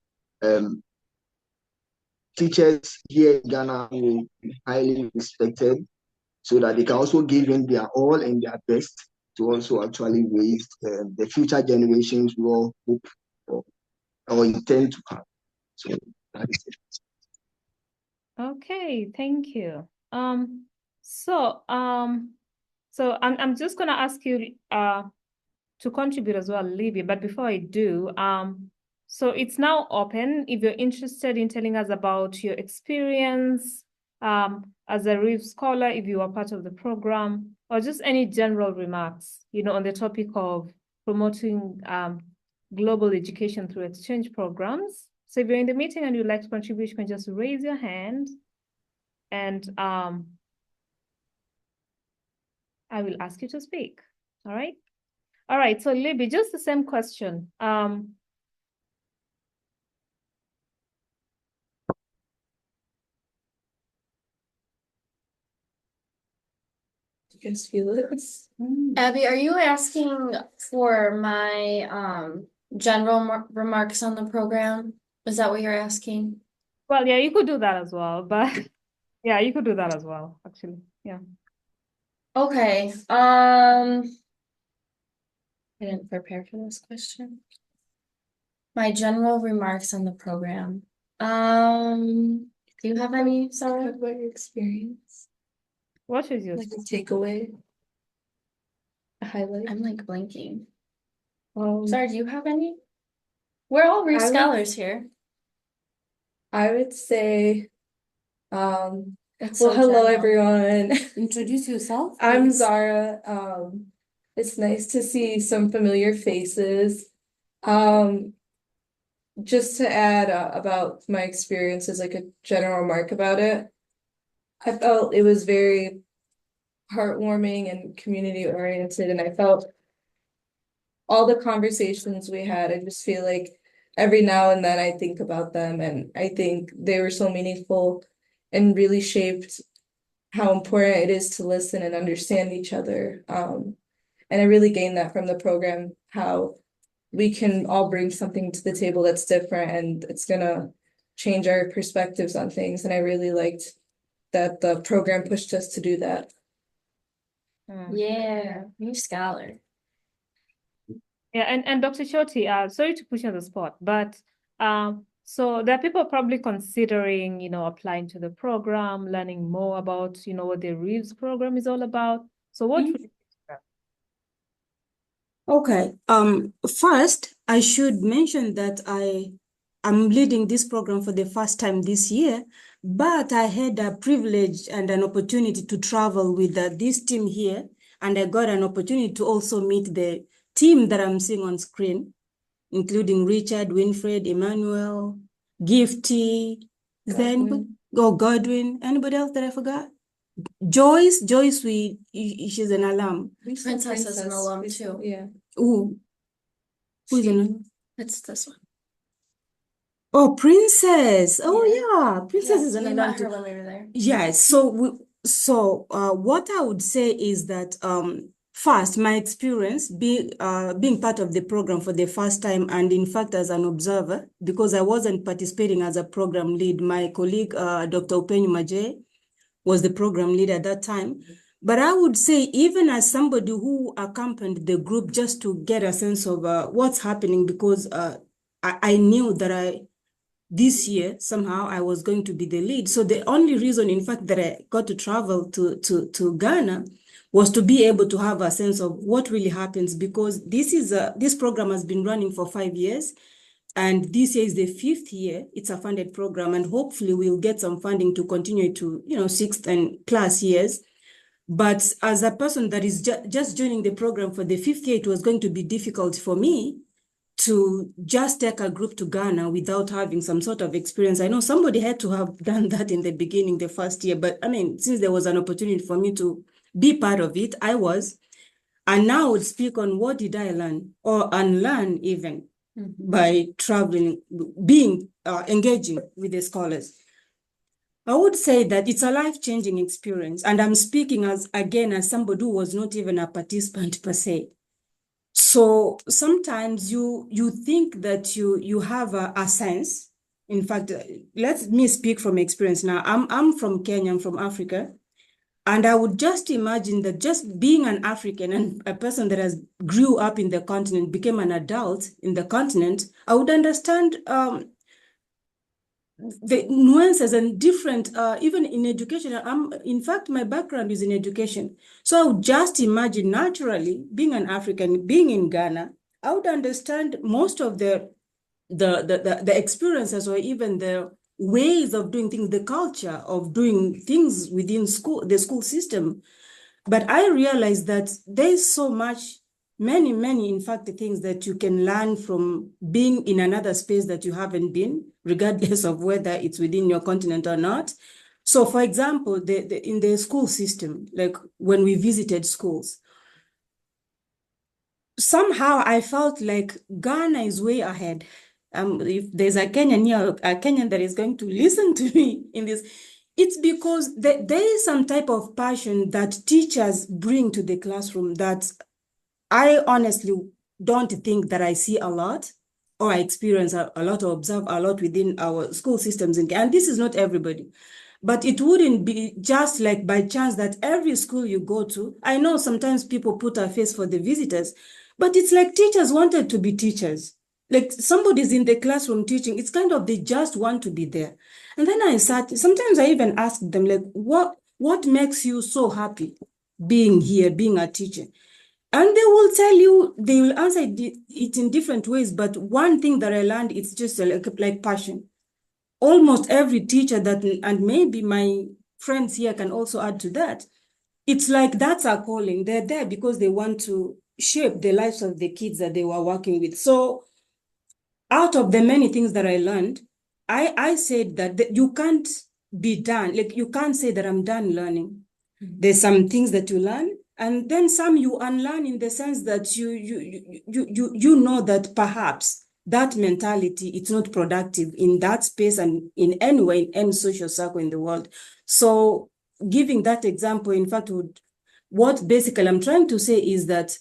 teachers here in Ghana will be highly respected, so that they can also give in their all and their best to also actually raise the future generations we all hope for or intend to have. So that is it. Okay, thank you. So I'm just gonna ask you to contribute as well, Libby. But before I do, so it's now open. If you're interested in telling us about your experience as a Reeves Scholar, if you are part of the program, or just any general remarks, on the topic of promoting global education through exchange programs. So if you're in the meeting and you'd like to contribute, you can just raise your hand, and I will ask you to speak. All right. All right. So Libby, just the same question. You guys feel it? Abby, are you asking for my general remarks on the program? Is that what you're asking? Well, yeah, you could do that as well, but yeah, you could do that as well, actually. Yeah. Okay. I didn't prepare for this question. My general remarks on the program. Do you have any, Sarah? Talk about your experience, What is your like a takeaway, a highlight. I'm like blanking. Um, Sarah, do you have any? We're all Reeves I would- Scholars here. I would say, It's well, so hello general. everyone. Introduce yourself, I'm please. Zara. It's nice to see some familiar faces. Just to add about my experience as like a general remark about it, I felt it was very heartwarming and community oriented, and I felt all the conversations we had, I just feel like every now and then I think about them, and I think they were so meaningful and really shaped how important it is to listen and understand each other. And I really gained that from the program, how we can all bring something to the table that's different and it's gonna change our perspectives on things. And I really liked that the program pushed us to do that. Yeah, Reeves Scholar. Yeah, and Dr. Shoti, sorry to put you on the spot, but so there are people probably considering, applying to the program, learning more about, what the Reeves program is all about. So what would you say? Okay. First, I should mention that I'm leading this program for the first time this year, but I had a privilege and an opportunity to travel with this team here, and I got an opportunity to also meet the team that I'm seeing on screen, including Richard, Winfred, Emmanuel, Gifty, is there anybody? Oh, Godwin. Anybody else that I forgot? Joyce, she's an alum. Princess is an alum too. Yeah. Who is an alum? It's this one. Oh, Princess. Oh, Yeah. yeah. Princess Yeah, is an we alum met her too. when we were there. Yeah, what I would say is that first, my experience being part of the program for the first time, and in fact as an observer, because I wasn't participating as a program lead. My colleague, Dr. Upenyu Maje, was the program lead at that time. But I would say, even as somebody who accompanied the group just to get a sense of what's happening, because I knew that this year, somehow I was going to be the lead. So the only reason, in fact, that I got to travel to Ghana was to be able to have a sense of what really happens, because this program has been running for 5 years. And this year is the 5th year. It's a funded program, and hopefully we'll get some funding to continue to, 6th and plus years. But as a person that is just joining the program for the 5th year, it was going to be difficult for me to just take a group to Ghana without having some sort of experience. I know somebody had to have done that in the beginning, the first year, but I mean, since there was an opportunity for me to be part of it, I was. And now I would speak on what did I learn or unlearn even by traveling, being engaging with the scholars. I would say that it's a life-changing experience. And I'm speaking as somebody who was not even a participant per se. So sometimes you think that you have a sense. In fact, let me speak from experience now. I'm from Kenya, I'm from Africa. And I would just imagine that just being an African and a person that has grew up in the continent, became an adult in the continent, I would understand the nuances and different, even in education. In fact, my background is in education. So I would just imagine naturally, being an African, being in Ghana, I would understand most of the experiences, or even the ways of doing things, the culture of doing things within the school system. But I realized that there's so much, many, in fact, the things that you can learn from being in another space that you haven't been, regardless of whether it's within your continent or not. So, for example, in the school system, like when we visited schools, somehow I felt like Ghana is way ahead. If there's a Kenyan here, a Kenyan that is going to listen to me in this, it's because there is some type of passion that teachers bring to the classroom that I honestly don't think that I see a lot, or I experience a lot, or observe a lot within our school systems. And this is not everybody. But it wouldn't be just like by chance that every school you go to, I know sometimes people put a face for the visitors, but it's like teachers wanted to be teachers. Like somebody's in the classroom teaching, it's kind of they just want to be there. And then sometimes I even ask them, like, what makes you so happy being here, being a teacher? And they will tell you, they will answer it in different ways. But one thing that I learned, it's just like passion. Almost every teacher and maybe my friends here can also add to that, it's like that's our calling. They're there because they want to shape the lives of the kids that they were working with. So out of the many things that I learned, I said that you can't be done. Like you can't say that I'm done learning. There's some things that you learn, and then some you unlearn, in the sense that you know that perhaps that mentality, it's not productive in that space and in any way, in any social circle in the world. So giving that example, in fact, what basically I'm trying to say is that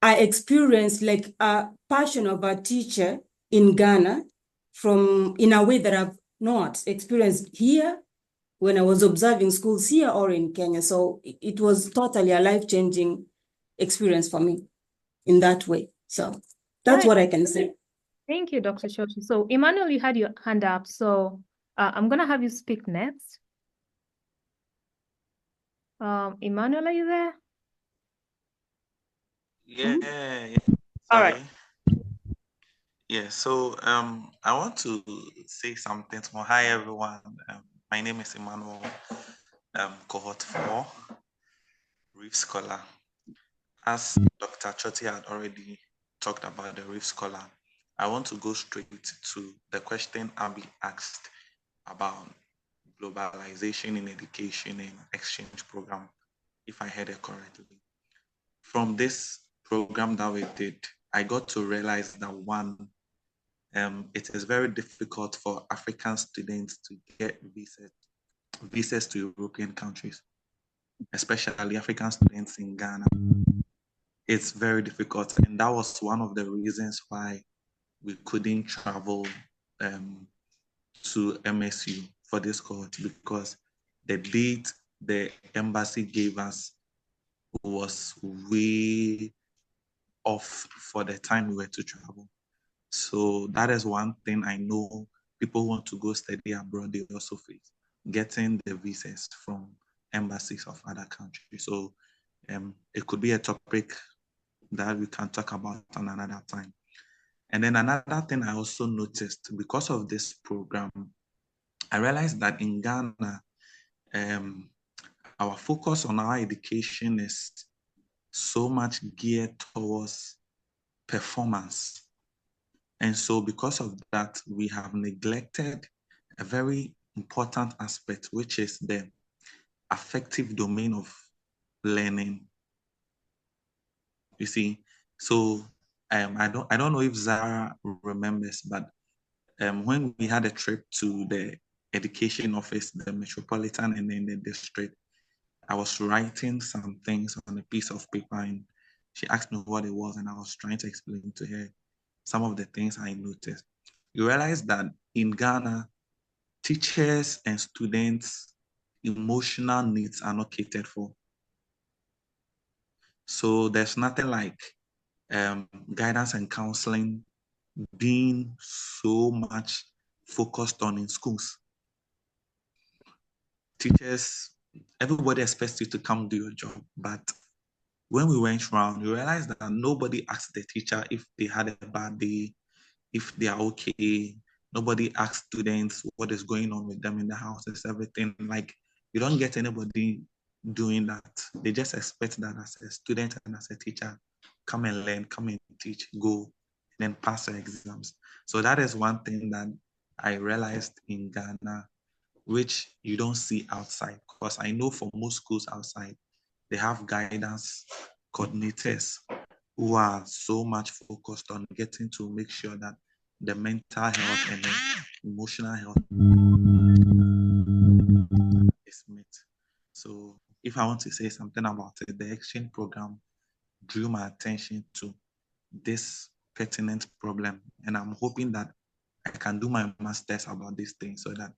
I experienced like a passion of a teacher in Ghana in a way that I've not experienced here when I was observing schools here or in Kenya. So it was totally a life-changing experience for me in that way. So that's what I can say. Thank you, Dr. Shoshi. So Emmanuel, you had your hand up. So I'm going to have you speak next. Emmanuel, are you there? Yeah. All right. Yeah, so I want to say something more. Hi everyone. My name is Emmanuel, cohort 4, Reeves Scholar. As Dr. Choti had already talked about the Reeves Scholar, I want to go straight to the question Abby asked about globalization in education and exchange program, if I heard it correctly. From this program that we did, I got to realize that one, it is very difficult for African students to get visas to European countries. especially African students in Ghana. It's very difficult, and that was one of the reasons why we couldn't travel to MSU for this cohort, because the date the embassy gave us was way off for the time we were to travel. So that is one thing I know people who want to go study abroad, they also face getting the visas from embassies of other countries. So it could be a topic that we can talk about on another time. And then another thing I also noticed because of this program, I realized that in Ghana, our focus on our education is so much geared towards performance. And so because of that, we have neglected a very important aspect, which is the affective domain of learning. You see, so I don't know if Zara remembers, but when we had a trip to the education office, the metropolitan and then the district, I was writing some things on a piece of paper, and she asked me what it was, and I was trying to explain to her some of the things I noticed. You realize that in Ghana, teachers and students' emotional needs are not catered for. So there's nothing like guidance and counseling being so much focused on in schools. Teachers, everybody expects you to come do your job, but when we went around, we realized that nobody asked the teacher if they had a bad day, if they are okay. Nobody asked students what is going on with them in the house. It's everything. Like, you don't get anybody doing that. They just expect that as a student and as a teacher, come and learn, come and teach, go, and then pass your exams. So that is one thing that I realized in Ghana, which you don't see outside. Because I know for most schools outside, they have guidance coordinators who are so much focused on getting to make sure that the mental health and the emotional health is met. So if I want to say something about it, the exchange program drew my attention to this pertinent problem. And I'm hoping that I can do my master's about this thing so that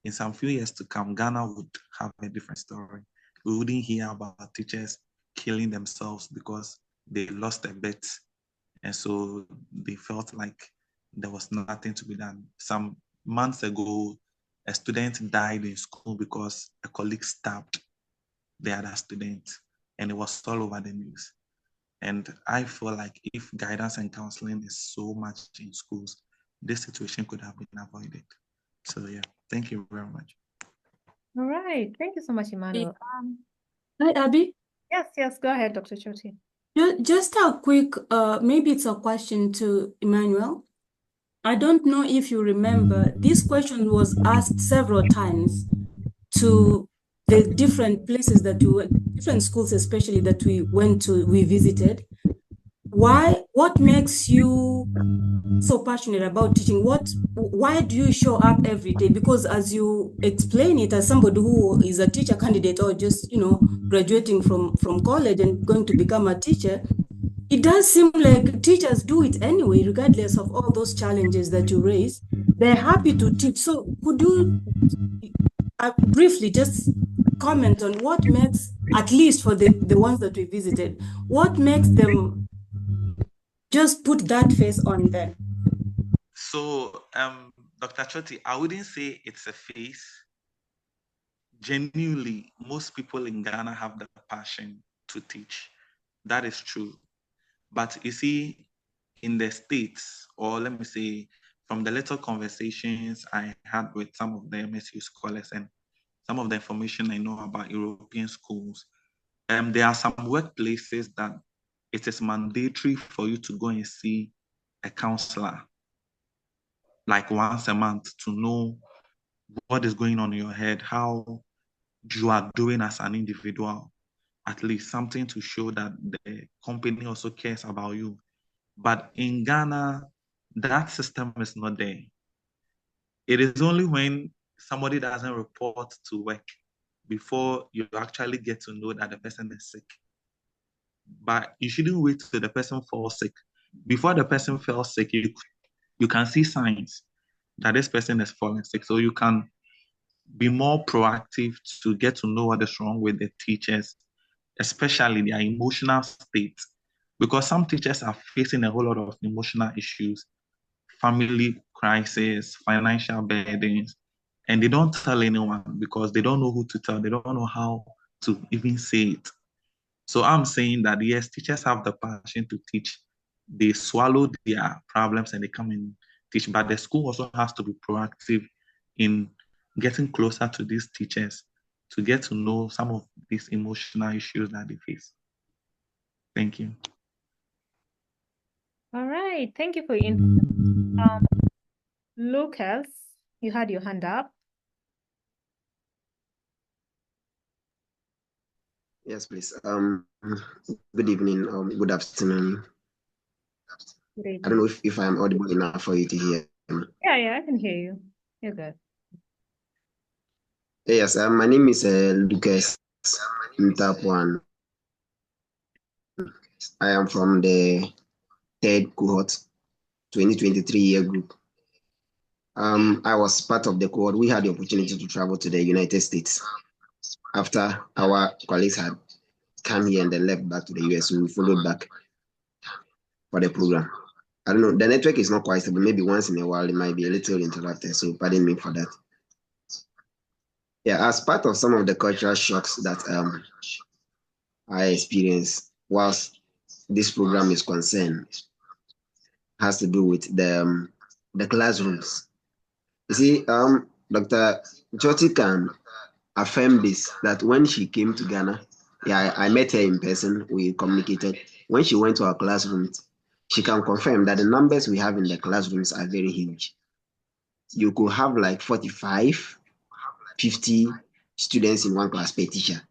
in some few years to come, Ghana would have a different story. We wouldn't hear about teachers killing themselves because they lost a bet. And so they felt like there was nothing to be done. Some months ago, a student died in school because a colleague stabbed the other student, and it was all over the news. And I feel like if guidance and counseling is so much in schools, this situation could have been avoided. So yeah, thank you very much. All right. Thank you so much, Emmanuel. Hi, Abby. Yes, go ahead, Dr. Choti. Just a quick, maybe it's a question to Emmanuel. I don't know if you remember, this question was asked several times to the different places that we went, different schools especially that we went to, we visited. What makes you so passionate about teaching? Why do you show up every day? Because as you explain it, as somebody who is a teacher candidate or just, graduating from college and going to become a teacher, it does seem like teachers do it anyway, regardless of all those challenges that you raise. They're happy to teach. So could you briefly just comment on what makes, at least for the ones that we visited, what makes them just put that face on them? So, Dr. Choti, I wouldn't say it's a face. Genuinely, most people in Ghana have the passion to teach. That is true. But you see, in the States, or let me say, from the little conversations I had with some of the MSU scholars and some of the information I know about European schools, there are some workplaces that it is mandatory for you to go and see a counselor like once a month to know what is going on in your head, how you are doing as an individual, at least something to show that the company also cares about you. But in Ghana, that system is not there. It is only when somebody doesn't report to work before you actually get to know that the person is sick. But you shouldn't wait till the person falls sick. Before the person falls sick, you can see signs that this person is falling sick. So you can be more proactive to get to know what is wrong with the teachers, especially their emotional state. Because some teachers are facing a whole lot of emotional issues, family crisis, financial burdens, and they don't tell anyone because they don't know who to tell. They don't know how to even say it. So I'm saying that yes, teachers have the passion to teach. They swallow their problems and they come and teach, but the school also has to be proactive in getting closer to these teachers to get to know some of these emotional issues that they face. Thank you. All right, thank you for your input. Lucas, you had your hand up. Yes, please. Good evening, good afternoon. Good I evening. don't know if I'm audible enough for you to hear me. Yeah, I can hear you. You're good. Yes, my name is Lucas Ntapwan. I am from the third cohort, 2023 year group. I was part of the cohort. We had the opportunity to travel to the United States after our colleagues had come here and then left back to the US. So we followed back for the program. I don't know, the network is not quite stable. Maybe once in a while it might be a little interrupted. So pardon me for that. Yeah, as part of some of the cultural shocks that I experienced whilst this program is concerned, has to do with the classrooms. You see, Dr. Choti can affirm this, that when she came to Ghana, yeah, I met her in person, we communicated. When she went to our classrooms, she can confirm that the numbers we have in the classrooms are very huge. You could have like 45, 50 students in one class per teacher.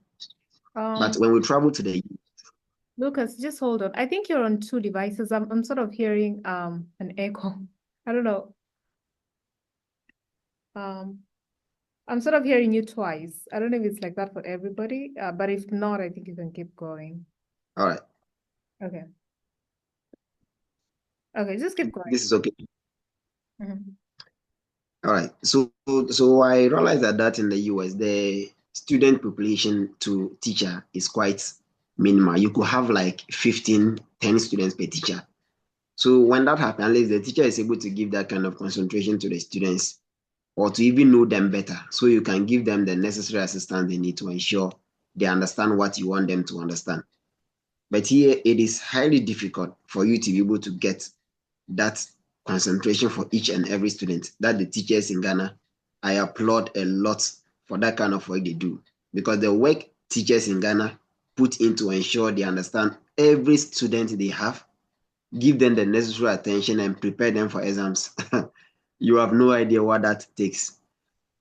But when we travel to the Lucas, just hold on. I think you're on two devices. I'm sort of hearing an echo. I don't know. I'm sort of hearing you twice. I don't know if it's like that for everybody, but if not, I think you can keep going. All right. Okay. Okay, just keep going. This is okay. Mhm. All right. So I realized that in the US, the student population to teacher is quite minimal. You could have like 15, 10 students per teacher. So when that happens, unless the teacher is able to give that kind of concentration to the students or to even know them better, so you can give them the necessary assistance they need to ensure they understand what you want them to understand. But here it is highly difficult for you to be able to get that concentration for each and every student. That the teachers in Ghana, I applaud a lot for that kind of work they do, because the work teachers in Ghana put in to ensure they understand every student they have, give them the necessary attention and prepare them for exams. You have no idea what that takes.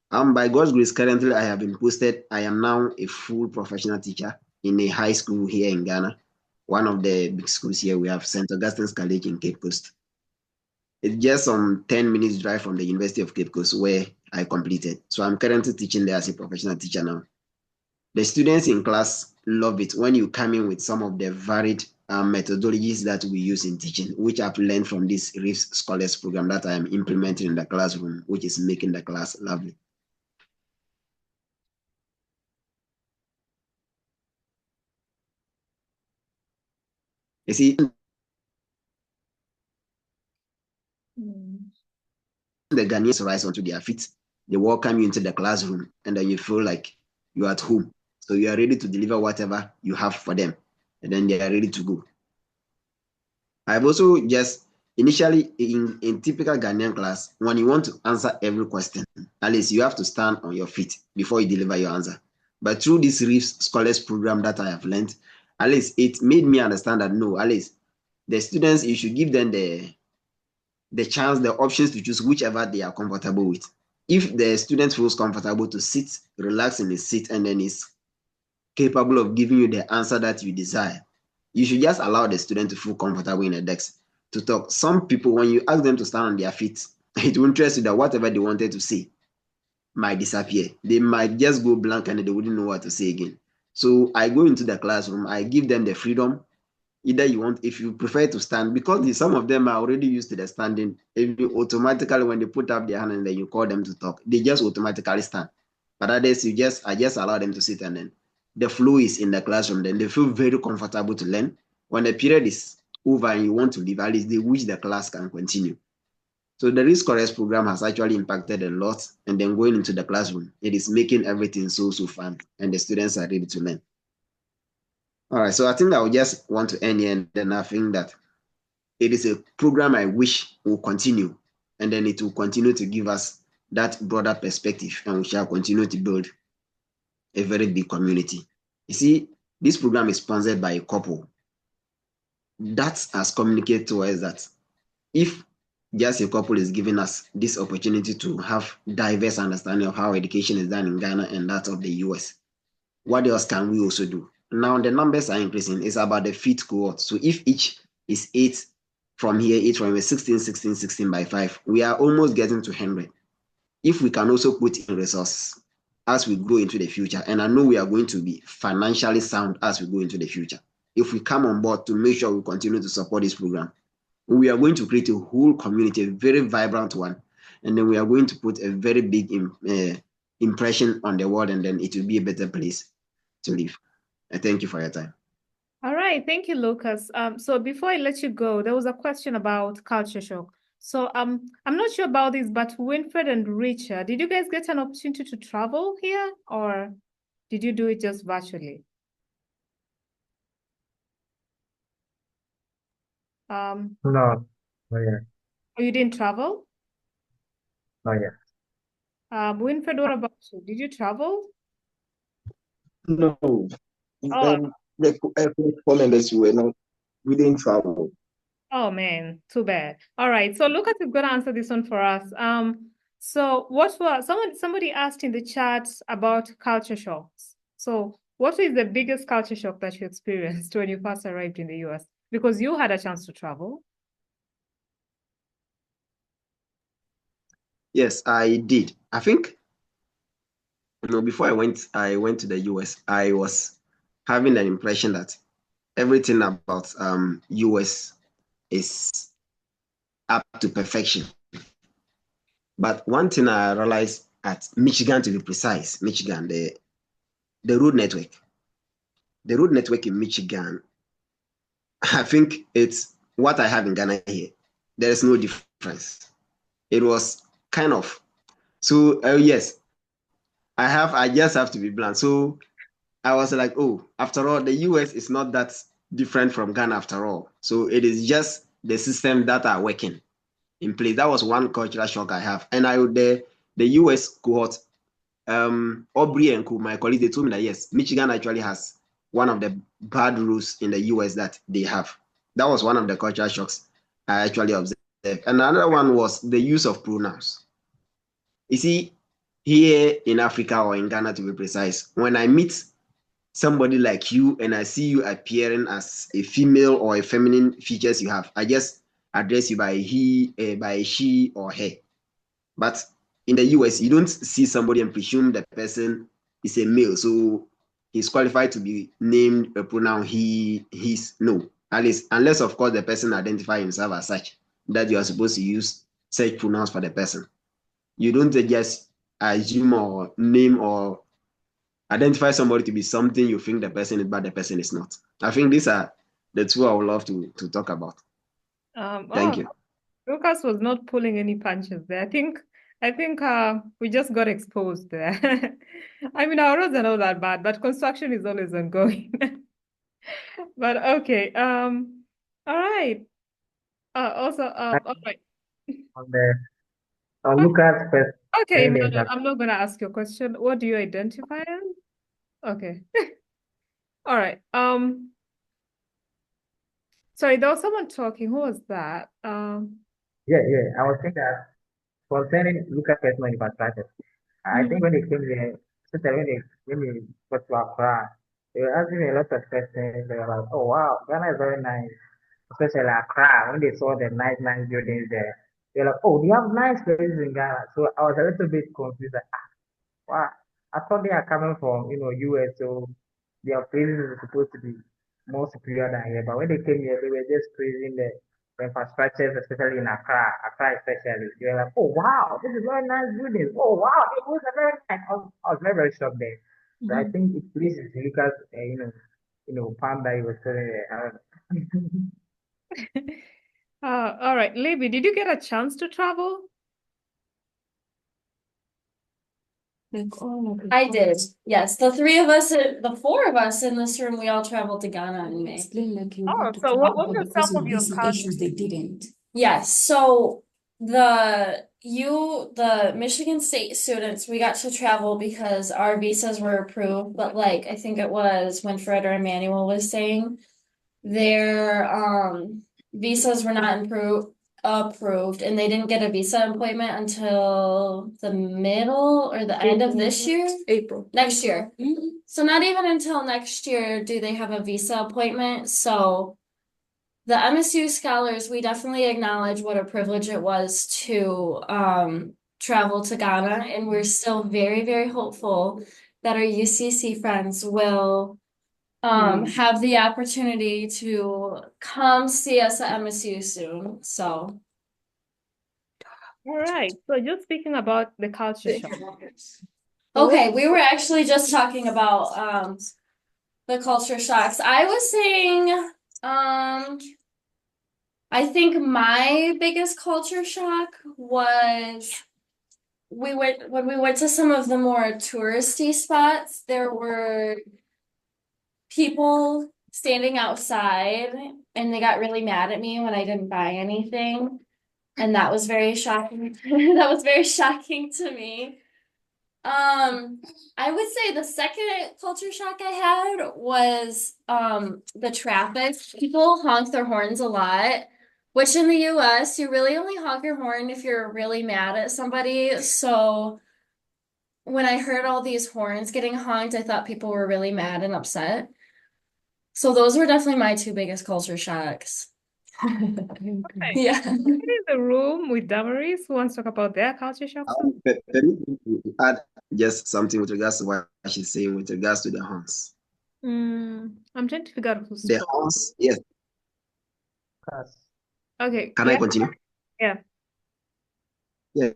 By God's grace, currently I have been posted. I am now a full professional teacher in a high school here in Ghana. One of the big schools here, we have St. Augustine's College in Cape Coast. It's just some 10 minutes drive from the University of Cape Coast where I completed. So I'm currently teaching there as a professional teacher now. The students in class love it when you come in with some of the varied methodologies that we use in teaching, which I've learned from this Reeves Scholars Program that I am implementing in the classroom, which is making the class lovely. You see, the Ghanaians rise onto their feet, they welcome you into the classroom, and then you feel like you're at home. So you are ready to deliver whatever you have for them, and then they are ready to go. I've also just initially in typical Ghanaian class, when you want to answer every question, at least you have to stand on your feet before you deliver your answer. But through this Reeves Scholars Program that I have learned, at least it made me understand that no, at least the students, you should give them the chance, the options to choose whichever they are comfortable with. If the student feels comfortable to sit, relax in his seat, and then is capable of giving you the answer that you desire, you should just allow the student to feel comfortable in the desk to talk. Some people, when you ask them to stand on their feet, it will interest you that whatever they wanted to say, might disappear. They might just go blank and they wouldn't know what to say again. So I go into the classroom, I give them the freedom. Either you want, if you prefer to stand, because some of them are already used to the standing, if you automatically, when they put up their hand and then you call them to talk, they just automatically stand. But others, I just allow them to sit, and then the flow is in the classroom. Then they feel very comfortable to learn. When the period is over and you want to leave, at least they wish the class can continue. So the Reeves Scholars Program has actually impacted a lot. And then going into the classroom, it is making everything so fun, and the students are ready to learn. All right, so I think I would just want to end here, and then I think that it is a program I wish will continue, and then it will continue to give us that broader perspective, and we shall continue to build a very big community. You see, this program is sponsored by a couple that has communicated to us that if just a couple is giving us this opportunity to have diverse understanding of how education is done in Ghana and that of the US, what else can we also do? Now the numbers are increasing. It's about the fifth cohort. So if each is 8 from here, 8 from here, 16, 16, 16 by 5, we are almost getting to 100. If we can also put in resources as we grow into the future, and I know we are going to be financially sound as we go into the future, if we come on board to make sure we continue to support this program, we are going to create a whole community, a very vibrant one, and then we are going to put a very big impression on the world, and then it will be a better place to live. And thank you for your time. All right, thank you, Lucas. So before I let you go, there was a question about culture shock. So I'm not sure about this, but Winfred and Richard, did you guys get an opportunity to travel here, or did you do it just virtually? No, not yet. Oh, you didn't travel? Not yet. Winfred, what about you? Did you travel? No, Oh, the four members we didn't travel. oh man, too bad. All right, so Lucas is gonna answer this one for us. So what was somebody asked in the chat about culture shocks. So what is the biggest culture shock that you experienced when you first arrived in the US? Because you had a chance to travel. Yes, I did. I think before I went to the US, I was having an impression that everything about US is up to perfection. But one thing I realized at Michigan, to be precise, Michigan, the road network. The road network in Michigan, I think it's what I have in Ghana here. There is no difference. It was kind of so. Yes, I just have to be blunt. So I was like, oh, after all, the US is not that different from Ghana after all. So it is just the system that are working in place. That was one cultural shock I have. And the US cohort, Aubrey and my colleagues, they told me that yes, Michigan actually has one of the bad rules in the US that they have. That was one of the cultural shocks I actually observed. And another one was the use of pronouns. You see, here in Africa or in Ghana to be precise, when I meet somebody like you and I see you appearing as a female or a feminine features you have, I just address you by he, by she or her. But in the US, you don't see somebody and presume the person is a male, so he's qualified to be named a pronoun he, his. No, at least unless of course the person identify himself as such, that you are supposed to use such pronouns for the person. You don't just assume or name or identify somebody to be something you think the person is, but the person is not. I think these are the two I would love to talk about. Thank you. Lucas was not pulling any punches there. I think we just got exposed there. I mean, our roads are not that bad, but construction is always ongoing. But okay. All right. Also, all right. On the Lucas first, Okay, maybe Emmanuel, I'm not gonna ask you a question. What do you identify as? Okay. All right. Sorry, there was someone talking. Who was that? yeah. I was saying that concerning Lucas personal infrastructure. I think when they came here, especially when they got to Accra, they were asking me a lot of questions. They were like, "Oh wow, Ghana is very nice, especially Accra." When they saw the nice buildings there, they were like, "Oh, do you have nice places in Ghana?" So I was a little bit confused. Like, wow, I thought they are coming from, US, so their praises is supposed to be more superior than here. But when they came here, they were just praising the infrastructures, especially in Accra especially. They were like, oh wow, this is very nice building. Oh wow, it was a very nice. I was very, very shocked there. So I think it pleases Lucas, Palm that he was telling you. I don't know. All right, Libby, did you get a chance to travel? I did. Yes, the four of us in this room, we all traveled to Ghana in May. Explain like you Oh, got to so what travel, were but some because of of your visa countries? issues, they didn't. Yes, so the Michigan State students, we got to travel because our visas were approved, but like I think it was when Fred or Emmanuel was saying, their visas were not approved and they didn't get a visa appointment until the middle or the end of this year. April. Next year. So not even until next year do they have a visa appointment. So the MSU scholars, we definitely acknowledge what a privilege it was to travel to Ghana, and we're still very, very hopeful that our UCC friends will have the opportunity to come see us at MSU soon. So All right. So just speaking about the culture shock. okay, we were actually just talking about the culture shocks. I was saying I think my biggest culture shock was when we went to some of the more touristy spots, there were people standing outside and they got really mad at me when I didn't buy anything. And that was very shocking. That was very shocking to me. I would say the second culture shock I had was the traffic. People honk their horns a lot, which in the US you really only honk your horn if you're really mad at somebody. So when I heard all these horns getting honked, I thought people were really mad and upset. So those were definitely my two biggest culture shocks. Okay. Yeah. In the room with Damaris who wants to talk about their culture shock. Permit me to add just something with regards to what she's saying with regards to the horns. I'm trying to figure out who's The horns, yes. Okay. Can I continue? Yeah. Yes.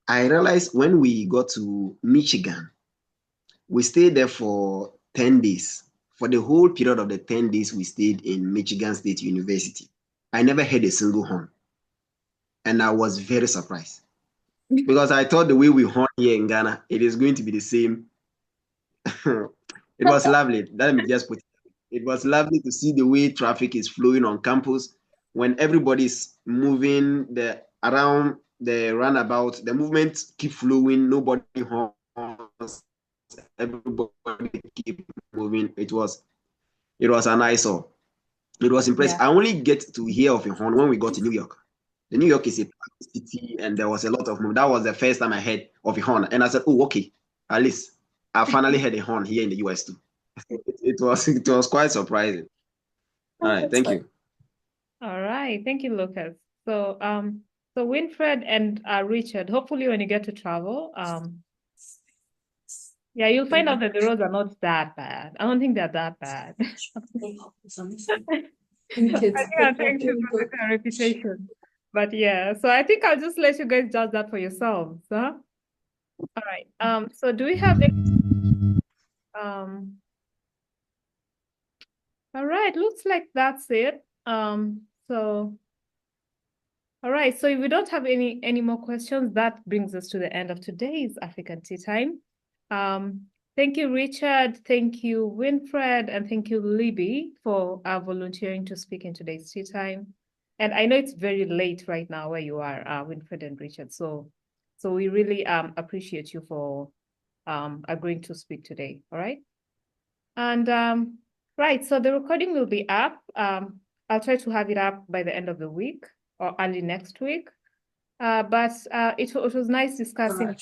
I realized when we got to Michigan, we stayed there for 10 days. For the whole period of the 10 days we stayed in Michigan State University, I never heard a single horn. And I was very surprised because I thought the way we horn here in Ghana, it is going to be the same. It was lovely. Let me just put it. It was lovely to see the way traffic is flowing on campus when everybody's moving around the runabout. The movement keep flowing. Nobody horns. Everybody keep moving. It was an eyesore. It was impressive. Yeah. I only get to hear of a horn when we got to New York. The New York is a city, and there was a lot of movement. That was the first time I heard of a horn, and I said, "Oh, okay. At least I finally heard a horn here in the US too." It was quite surprising. All right, thank you. All right, thank you, Lucas. So so Winfred and Richard, hopefully when you get to travel, yeah, you'll find out that the roads are not that bad. I don't think they're that bad. I think I'm trying to protect our reputation. But yeah, so I think I'll just let you guys judge that for yourselves, huh? All right. So do we have any all right, looks like that's it. So all right, so if we don't have any more questions, that brings us to the end of today's African Tea Time. Thank you, Richard. Thank you, Winfred, and thank you, Libby, for volunteering to speak in today's tea time. And I know it's very late right now where you are, Winfred and Richard. So we really appreciate you for agreeing to speak today. All right. And right, so the recording will be up. I'll try to have it up by the end of the week or early next week. But it was nice discussing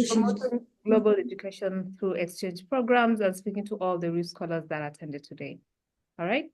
promoting global education through exchange programs and speaking to all the Reeves scholars that attended today. All right.